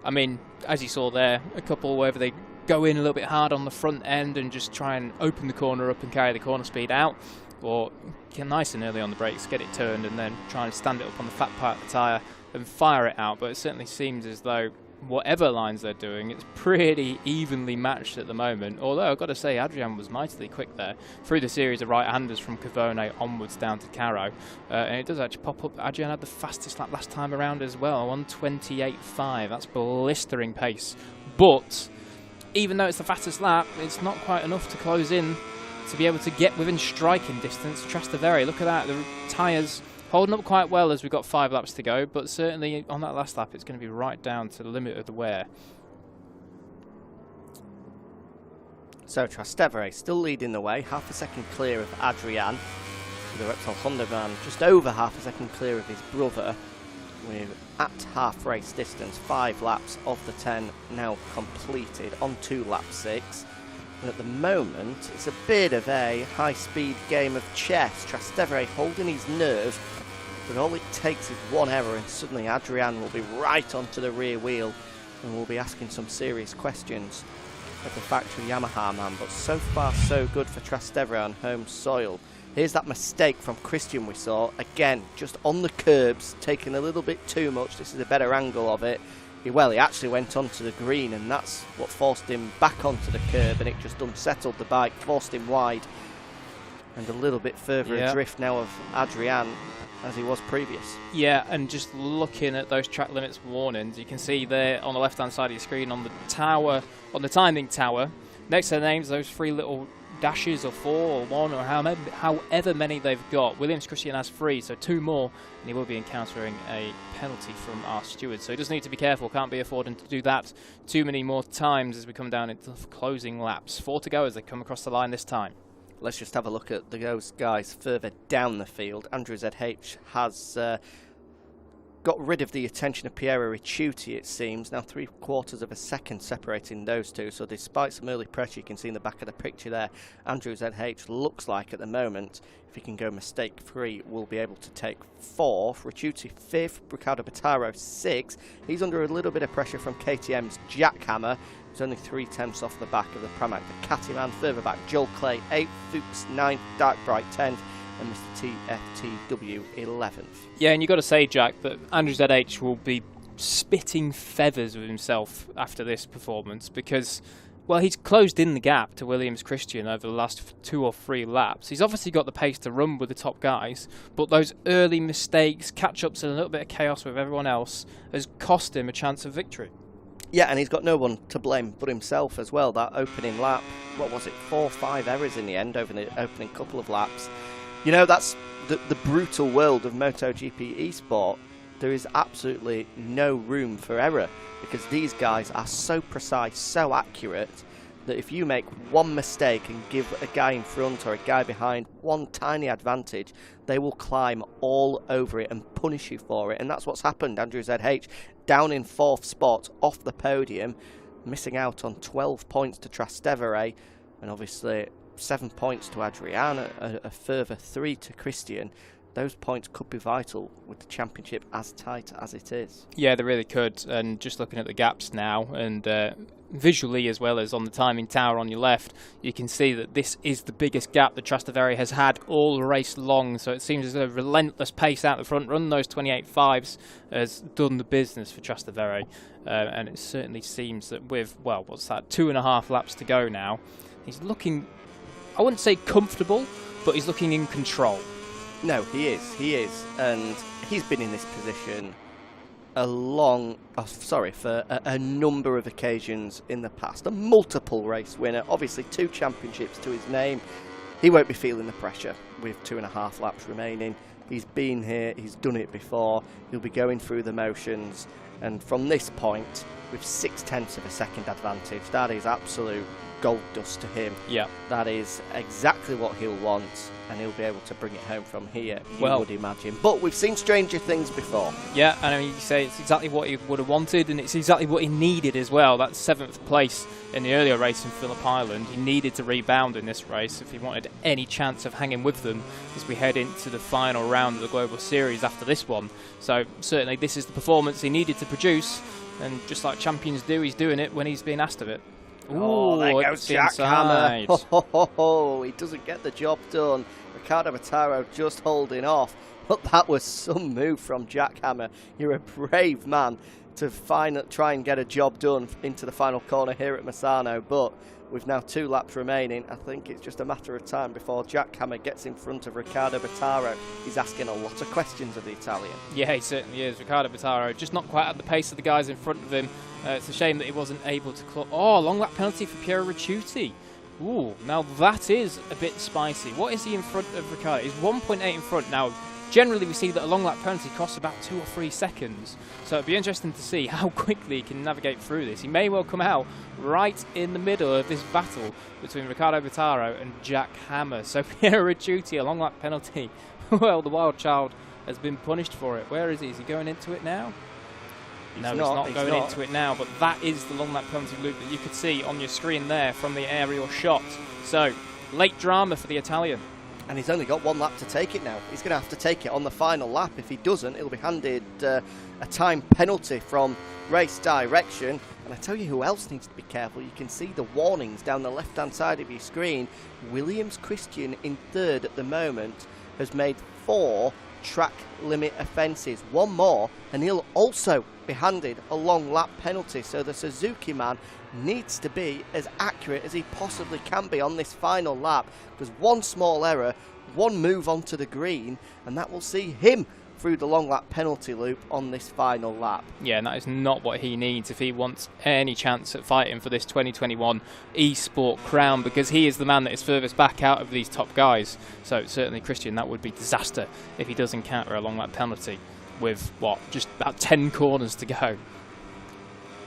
I mean, as you saw there, a couple where they go in a little bit hard on the front end and just try and open the corner up and carry the corner speed out, or get nice and early on the brakes, get it turned, and then try and stand it up on the fat part of the tyre and fire it out. But it certainly seems as though whatever lines they're doing, it's pretty evenly matched at the moment. Although I've got to say, Adrian was mightily quick there through the series of right-handers from Cavone onwards down to Caro, and it does actually pop up. Adrian had the fastest lap last time around as well, 1:28.5. That's blistering pace. But even though it's the fastest lap, it's not quite enough to close in to be able to get within striking distance. Trastevere, look at that, the tyres holding up quite well as we've got 5 laps to go, but certainly on that last lap it's going to be right down to the limit of the wear. So Trastevere still leading the way, half a second clear of Adrian. The Repsol Honda man just over half a second clear of his brother. We're at half race distance, 5 laps of the 10 now completed on to lap 6. And at the moment, it's a bit of a high-speed game of chess. Trastevere holding his nerve, but all it takes is one error and suddenly Adrian will be right onto the rear wheel and will be asking some serious questions of the factory Yamaha man. But so far so good for Trastevere on home soil. Here's that mistake from Christian we saw. Again, just on the curbs, taking a little bit too much. This is a better angle of it. He actually went onto the green, and that's what forced him back onto the curb, and it just unsettled the bike, forced him wide. And a little bit further adrift now of Adrian as he was previous. Yeah, and just looking at those track limits warnings, you can see there on the left-hand side of your screen on the tower, on the timing tower, next to the names, those 3 little dashes or 4 or 1 or however many they've got. Williams Christian has 3, so 2 more, and he will be encountering a penalty from our steward. So he does need to be careful, can't be affording to do that too many more times as we come down into the closing laps. 4 to go as they come across the line this time. Let's just have a look at those guys further down the field. Andrew ZH has got rid of the attention of Piero Ricciuti, it seems. Now 3/4 of a second separating those two. So despite some early pressure, you can see in the back of the picture there, Andrew ZH looks like at the moment, if he can go mistake-free, will be able to take 4th. Ricciuti 5th, Riccardo Battaro 6th. He's under a little bit of pressure from KTM's Jackhammer. It's only 3/10 off the back of the Pramac. The Cattyman further back, Joel Clay 8th, Fuchs 9th, Dark Bright 10th, and Mr. TFTW 11th. Yeah, and you've got to say, Jack, that Andrew ZH will be spitting feathers with himself after this performance because, well, he's closed in the gap to Williams Christian over the last 2 or 3 laps. He's obviously got the pace to run with the top guys, but those early mistakes, catch-ups and a little bit of chaos with everyone else has cost him a chance of victory. Yeah, and he's got no one to blame but himself as well. That opening lap, what was it, 4 or 5 errors in the end over the opening couple of laps. You know, that's the brutal world of MotoGP eSport. There is absolutely no room for error because these guys are so precise, so accurate, that if you make one mistake and give a guy in front or a guy behind one tiny advantage, they will climb all over it and punish you for it. And that's what's happened. Andrew ZH down in 4th spot off the podium, missing out on 12 points to Trastevere, and obviously 7 points to Adrian, a further 3 to Christian. Those points could be vital with the championship as tight as it is. Yeah, they really could. And just looking at the gaps now, and visually as well as on the timing tower on your left, you can see that this is the biggest gap that Trastevere has had all race long. So it seems as though relentless pace out the front, run those 28.5s has done the business for Trastevere. And it certainly seems that with, well, what's that, 2.5 laps to go now, he's looking, I wouldn't say comfortable, but he's looking in control. No, he is, and he's been in this position for a number of occasions in the past. A multiple race winner, obviously 2 championships to his name. He won't be feeling the pressure with 2.5 laps remaining. He's been here, he's done it before, he'll be going through the motions, and from this point, with 0.6 of a second advantage, that is absolute gold dust to him. Yeah. That is exactly what he'll want, and he'll be able to bring it home from here, you would imagine. But we've seen stranger things before. Yeah, and I mean, you say it's exactly what he would have wanted, and it's exactly what he needed as well. That 7th place in the earlier race in Phillip Island, he needed to rebound in this race if he wanted any chance of hanging with them as we head into the final round of the Global Series after this one. So certainly this is the performance he needed to produce, and just like champions do, he's doing it when he's being asked of it. Oh, there goes Jackhammer. He doesn't get the job done. Riccardo Battaro just holding off. But that was some move from Jackhammer. You're a brave man to try and get a job done into the final corner here at Misano. But with now 2 laps remaining, I think it's just a matter of time before Jackhammer gets in front of Riccardo Battaro. He's asking a lot of questions of the Italian. Yeah, he certainly is. Riccardo Battaro just not quite at the pace of the guys in front of him. It's a shame that he wasn't able to long lap penalty for Piero Ricciuti. Ooh, now that is a bit spicy. What is he in front of Riccardo? He's 1.8 in front. Now, generally we see that a long lap penalty costs about 2 or 3 seconds. So it'd be interesting to see how quickly he can navigate through this. He may well come out right in the middle of this battle between Riccardo Bottaro and Jack Hammer. So Piero Ricciuti, a long lap penalty. Well, the wild child has been punished for it. Where is he? Is he going into it now? No, he's not going into it now, but that is the long lap penalty loop that you could see on your screen there from the aerial shot. So, late drama for the Italian. And he's only got 1 lap to take it now. He's going to have to take it on the final lap. If he doesn't, he'll be handed a time penalty from race direction. And I tell you who else needs to be careful. You can see the warnings down the left-hand side of your screen. Williams Christian in 3rd at the moment has made 4 track limit offences. 1 more and he'll also be handed a long lap penalty. So the Suzuki man needs to be as accurate as he possibly can be on this final lap, because 1 small error, 1 move onto the green, and that will see him through the long lap penalty loop on this final lap. Yeah, and that is not what he needs if he wants any chance at fighting for this 2021 eSport crown, because he is the man that is furthest back out of these top guys. So certainly Christian, that would be disaster if he does encounter a long lap penalty with, what, just about 10 corners to go.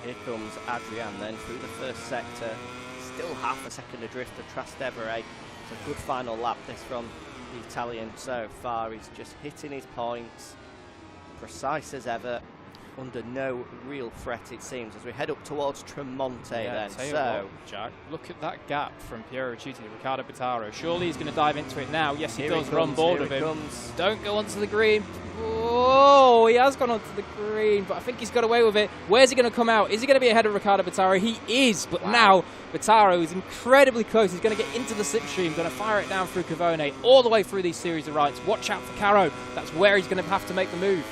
Here comes Adrian then through the first sector. Still half a second adrift of Trastevere. It's a good final lap this from the Italian so far. He's just hitting his points, precise as ever, under no real threat it seems, as we head up towards Tremonte then. So, what, Jack, look at that gap from Piero Ricciuti to Riccardo Bottaro. Surely he's going to dive into it now. Yes, he does. We're on board with him. Don't go onto the green. Oh, he has gone onto the green, but I think he's got away with it. Where's he going to come out? Is he going to be ahead of Riccardo Bottaro? He is, but now Bottaro is incredibly close. He's going to get into the slipstream, going to fire it down through Cavone, all the way through these series of rights. Watch out for Caro. That's where he's going to have to make the move.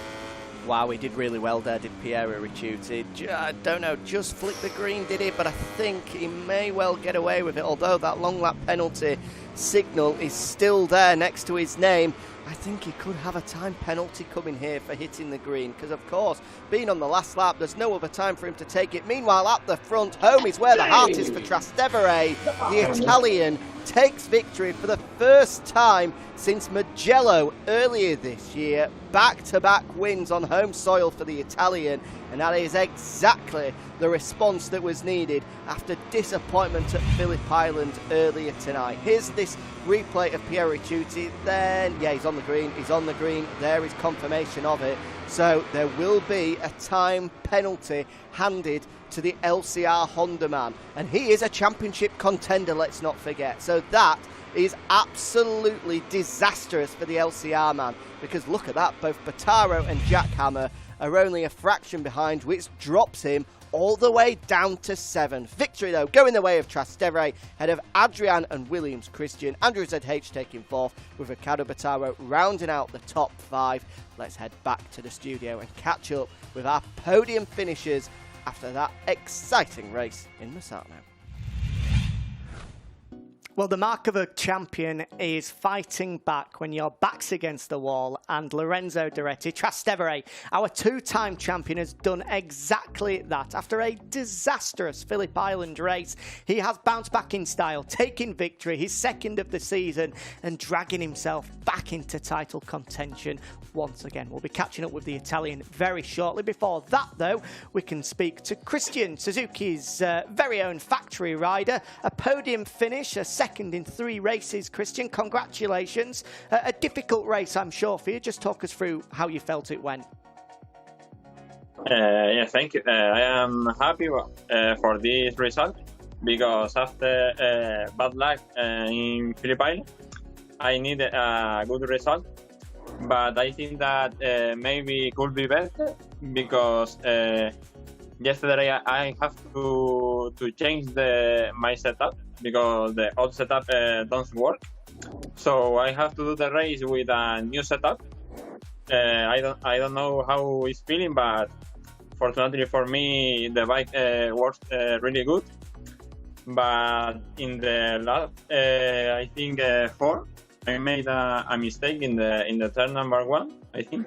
Wow, he did really well there, did Piero Ricciuti. I don't know, just flicked the green, did he? But I think he may well get away with it, although that long lap penalty signal is still there next to his name. I think he could have a time penalty coming here for hitting the green, because of course, being on the last lap, there's no other time for him to take it. Meanwhile, at the front, home is where the heart is for Trastevere. The Italian takes victory for the first time since Mugello earlier this year. Back-to-back wins on home soil for the Italian, and that is exactly the response that was needed after disappointment at Phillip Island earlier tonight. Here's this replay of Piero Ricciuti. Then, yeah, he's on the green, there is confirmation of it. So there will be a time penalty handed to the LCR Honda man, and he is a championship contender, let's not forget. So that is absolutely disastrous for the LCR man, because look at that, both Bottaro and Jack Hammer are only a fraction behind, which drops him all the way down to 7th. Victory, though, going the way of Trastevere, ahead of Adrian and Williams Christian. Andrew ZH taking 4th, with Riccardo Bottaro rounding out the top 5. Let's head back to the studio and catch up with our podium finishers after that exciting race in Misano. Well, the mark of a champion is fighting back when your back's against the wall, and Lorenzo Duretti, Trastevere, our 2-time champion, has done exactly that. After a disastrous Phillip Island race, he has bounced back in style, taking victory, his 2nd of the season, and dragging himself back into title contention once again. We'll be catching up with the Italian very shortly. Before that, though, we can speak to Christian, Suzuki's very own factory rider. A podium finish, a 2nd in 3 races. Christian, congratulations. A difficult race, I'm sure, for you. Just talk us through how you felt it went. Yeah, thank you. I am happy for this result, because after bad luck in Phillip Island, I needed a good result. But I think that maybe it could be better, because yesterday I have to change my setup, because the old setup doesn't work. So I have to do the race with a new setup. I don't know how it's feeling, but fortunately for me, the bike works really good. But in the last, I think 4. I made a mistake in the turn number 1, I think,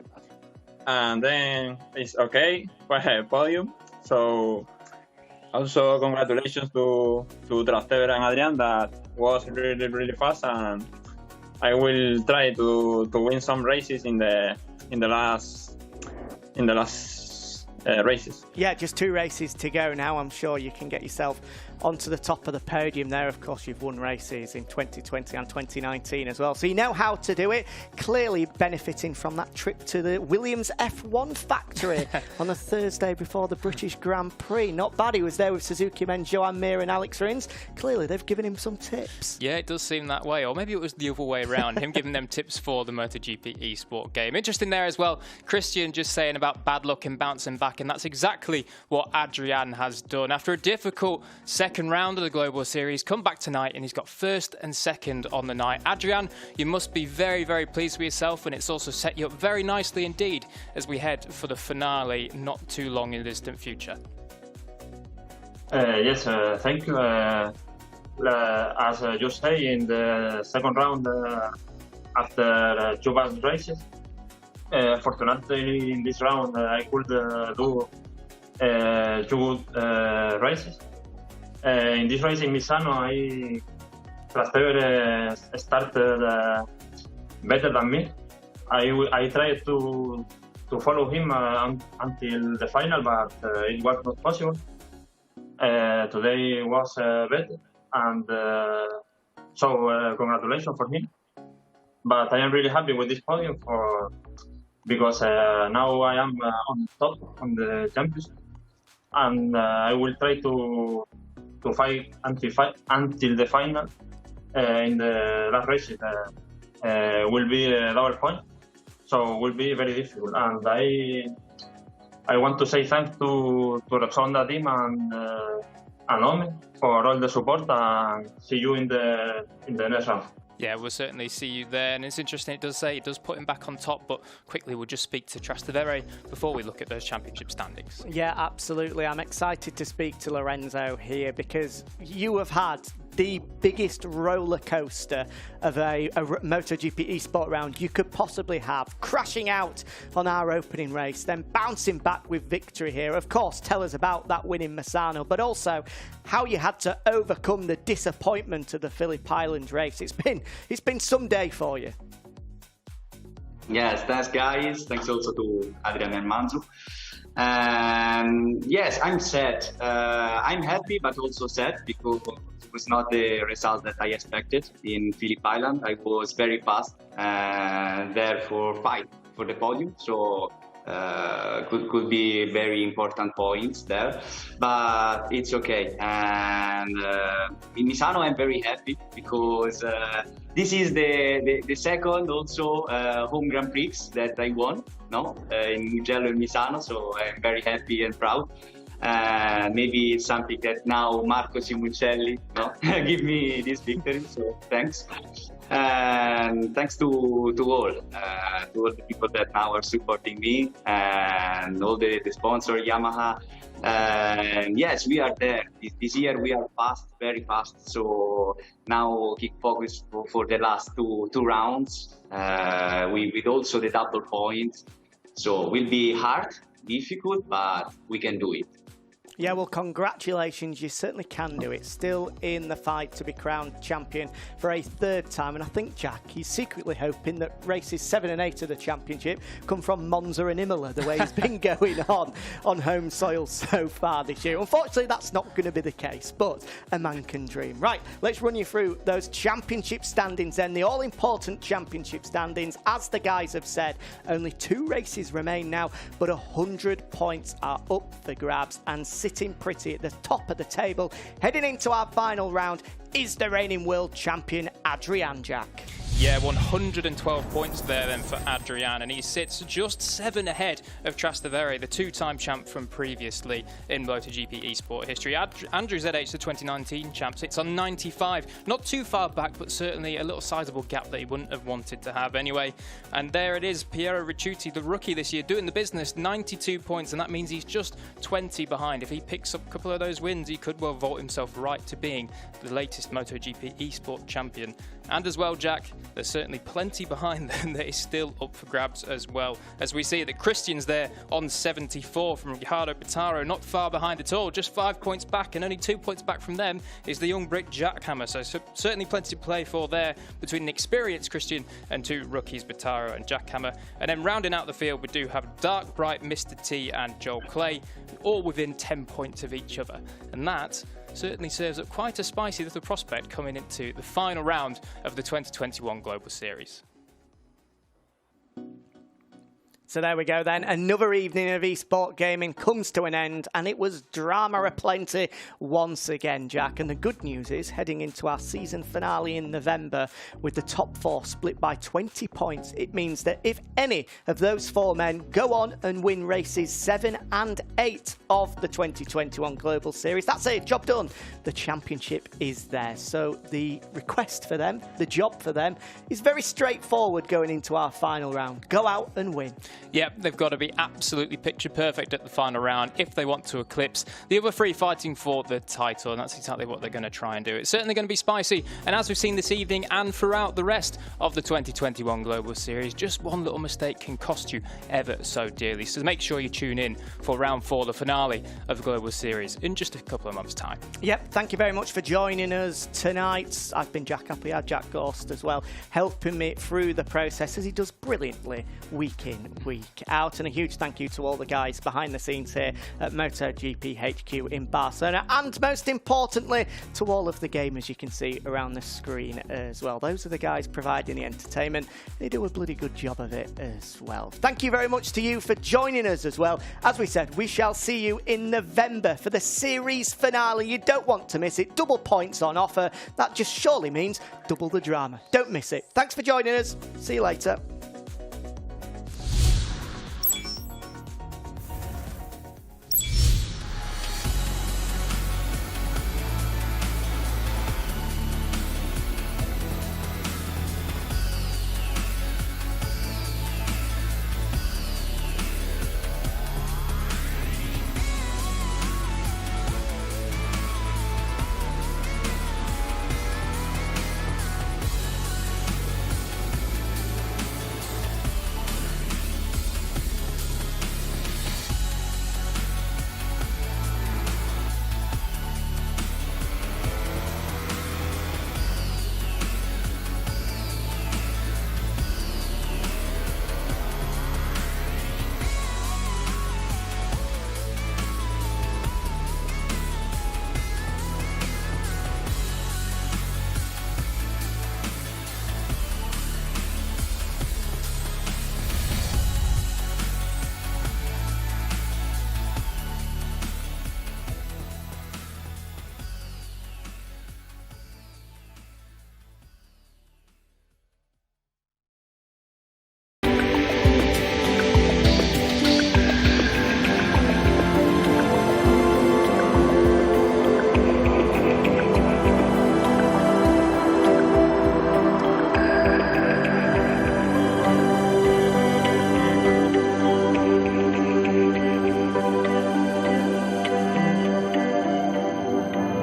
and then it's okay, podium. So also congratulations to Trastevere and Adrian, that was really fast, and I will try to win some races in the last races. Yeah, just 2 races to go now. I'm sure you can get yourself onto the top of the podium there. Of course, you've won races in 2020 and 2019 as well, so you know how to do it. Clearly benefiting from that trip to the Williams F1 factory on a Thursday before the British Grand Prix. Not bad. He was there with Suzuki men Joan Mir and Alex Rins. Clearly they've given him some tips. Yeah, it does seem that way, or maybe it was the other way around, him giving them tips for the MotoGP eSport game. Interesting there as well, Christian just saying about bad luck and bouncing back, and that's exactly what Adrian has done. After a difficult second round of the Global Series, come back tonight and he's got first and second on the night. Adrian, you must be very, very pleased with yourself, and it's also set you up very nicely indeed as we head for the finale not too long in the distant future. Yes, thank you. As you say, in the second round, after 2 bad races, fortunately in this round I could do 2 good races. In this race in Misano, Trastevere started better than me. I tried to follow him until the final, but it was not possible. Today was better, and so congratulations for him. But I am really happy with this podium because now I am on top on the championship, and I will try to fight until the final. In the last race will be a double point, so will be very difficult. And I want to say thanks to Repsol team and Omi for all the support, and see you in the next round. Yeah, we'll certainly see you there. And it's interesting, it does put him back on top, but quickly we'll just speak to Trastevere before we look at those championship standings. Yeah, absolutely. I'm excited to speak to Lorenzo here because you have had the biggest roller coaster of a MotoGP eSport round you could possibly have, crashing out on our opening race, then bouncing back with victory here. Of course, tell us about that win in Misano, but also how you had to overcome the disappointment of the Phillip Island race. It's been some day for you. Yes, thanks guys. Thanks also to Adrian and Manzu. Yes, I'm sad. I'm happy, but also sad because it was not the result that I expected in Phillip Island. I was very fast there for fight for the podium, so could be very important points there, but it's okay. And in Misano, I'm very happy because this is the second also home Grand Prix that I won, in Mugello and Misano, so I'm very happy and proud. Maybe it's something that now Marco Simoncelli give me this victory, so thanks. And thanks to all the people that now are supporting me, and all the sponsor Yamaha. And yes, we are there. This year we are fast, very fast. So now keep focus for the last two rounds. With also the double points. So will be hard, difficult, but we can do it. Yeah, well, congratulations. You certainly can do it. Still in the fight to be crowned champion for a 3rd time. And I think, Jack, he's secretly hoping that races 7 and 8 of the championship come from Monza and Imola, the way he's been going on home soil so far this year. Unfortunately, that's not going to be the case, but a man can dream. Right, let's run you through those championship standings then, the all-important championship standings. As the guys have said, only 2 races remain now, but 100 points are up for grabs, and sitting pretty at the top of the table, heading into our final round, is the reigning world champion, Adrian, Jack. Yeah, 112 points there then for Adrian, and he sits just 7 ahead of Trastevere, the 2-time champ from previously in MotoGP eSport history. Andrew ZH, the 2019 champ, sits on 95. Not too far back, but certainly a little sizable gap that he wouldn't have wanted to have anyway. And there it is, Piero Ricciuti, the rookie this year, doing the business, 92 points, and that means he's just 20 behind. If he picks up a couple of those wins, he could well vault himself right to being the latest MotoGP eSport champion. And as well, Jack, there's certainly plenty behind them that is still up for grabs as well. As we see that Christian's there on 74 from Riccardo Pitaro, not far behind at all, just 5 points back, and only 2 points back from them is the young Brit Jackhammer. So certainly plenty to play for there between an experienced Christian and 2 rookies, Pitaro and Jackhammer. And then rounding out the field, we do have Dark Bright, Mr. T and Joel Clay, all within 10 points of each other. And that certainly serves up quite a spicy little prospect coming into the final round of the 2021 Global Series. So there we go then. Another evening of eSport gaming comes to an end, and it was drama aplenty once again, Jack. And the good news is, heading into our season finale in November, with the top 4 split by 20 points, it means that if any of those 4 men go on and win races 7 and 8 of the 2021 Global Series, that's it, job done. The championship is there. So the request for them, the job for them, is very straightforward going into our final round. Go out and win. Yep, they've got to be absolutely picture perfect at the final round if they want to eclipse the other 3 fighting for the title, and that's exactly what they're going to try and do. It's certainly going to be spicy, and as we've seen this evening and throughout the rest of the 2021 Global Series, just one little mistake can cost you ever so dearly. So make sure you tune in for round 4, the finale of the Global Series, in just a couple of months' time. Yep, thank you very much for joining us tonight. I've been Jack Appleyard, Jack Ghost as well, helping me through the process as he does brilliantly week in, week out. And a huge thank you to all the guys behind the scenes here at MotoGP HQ in Barcelona, and most importantly to all of the gamers you can see around the screen as well. Those are the guys providing the entertainment. They do a bloody good job of it as well. Thank you very much to you for joining us as well. As we said, we shall see you in November for the series finale. You don't want to miss it. Double points on offer. That just surely means double the drama. Don't miss it. Thanks for joining us. See you later.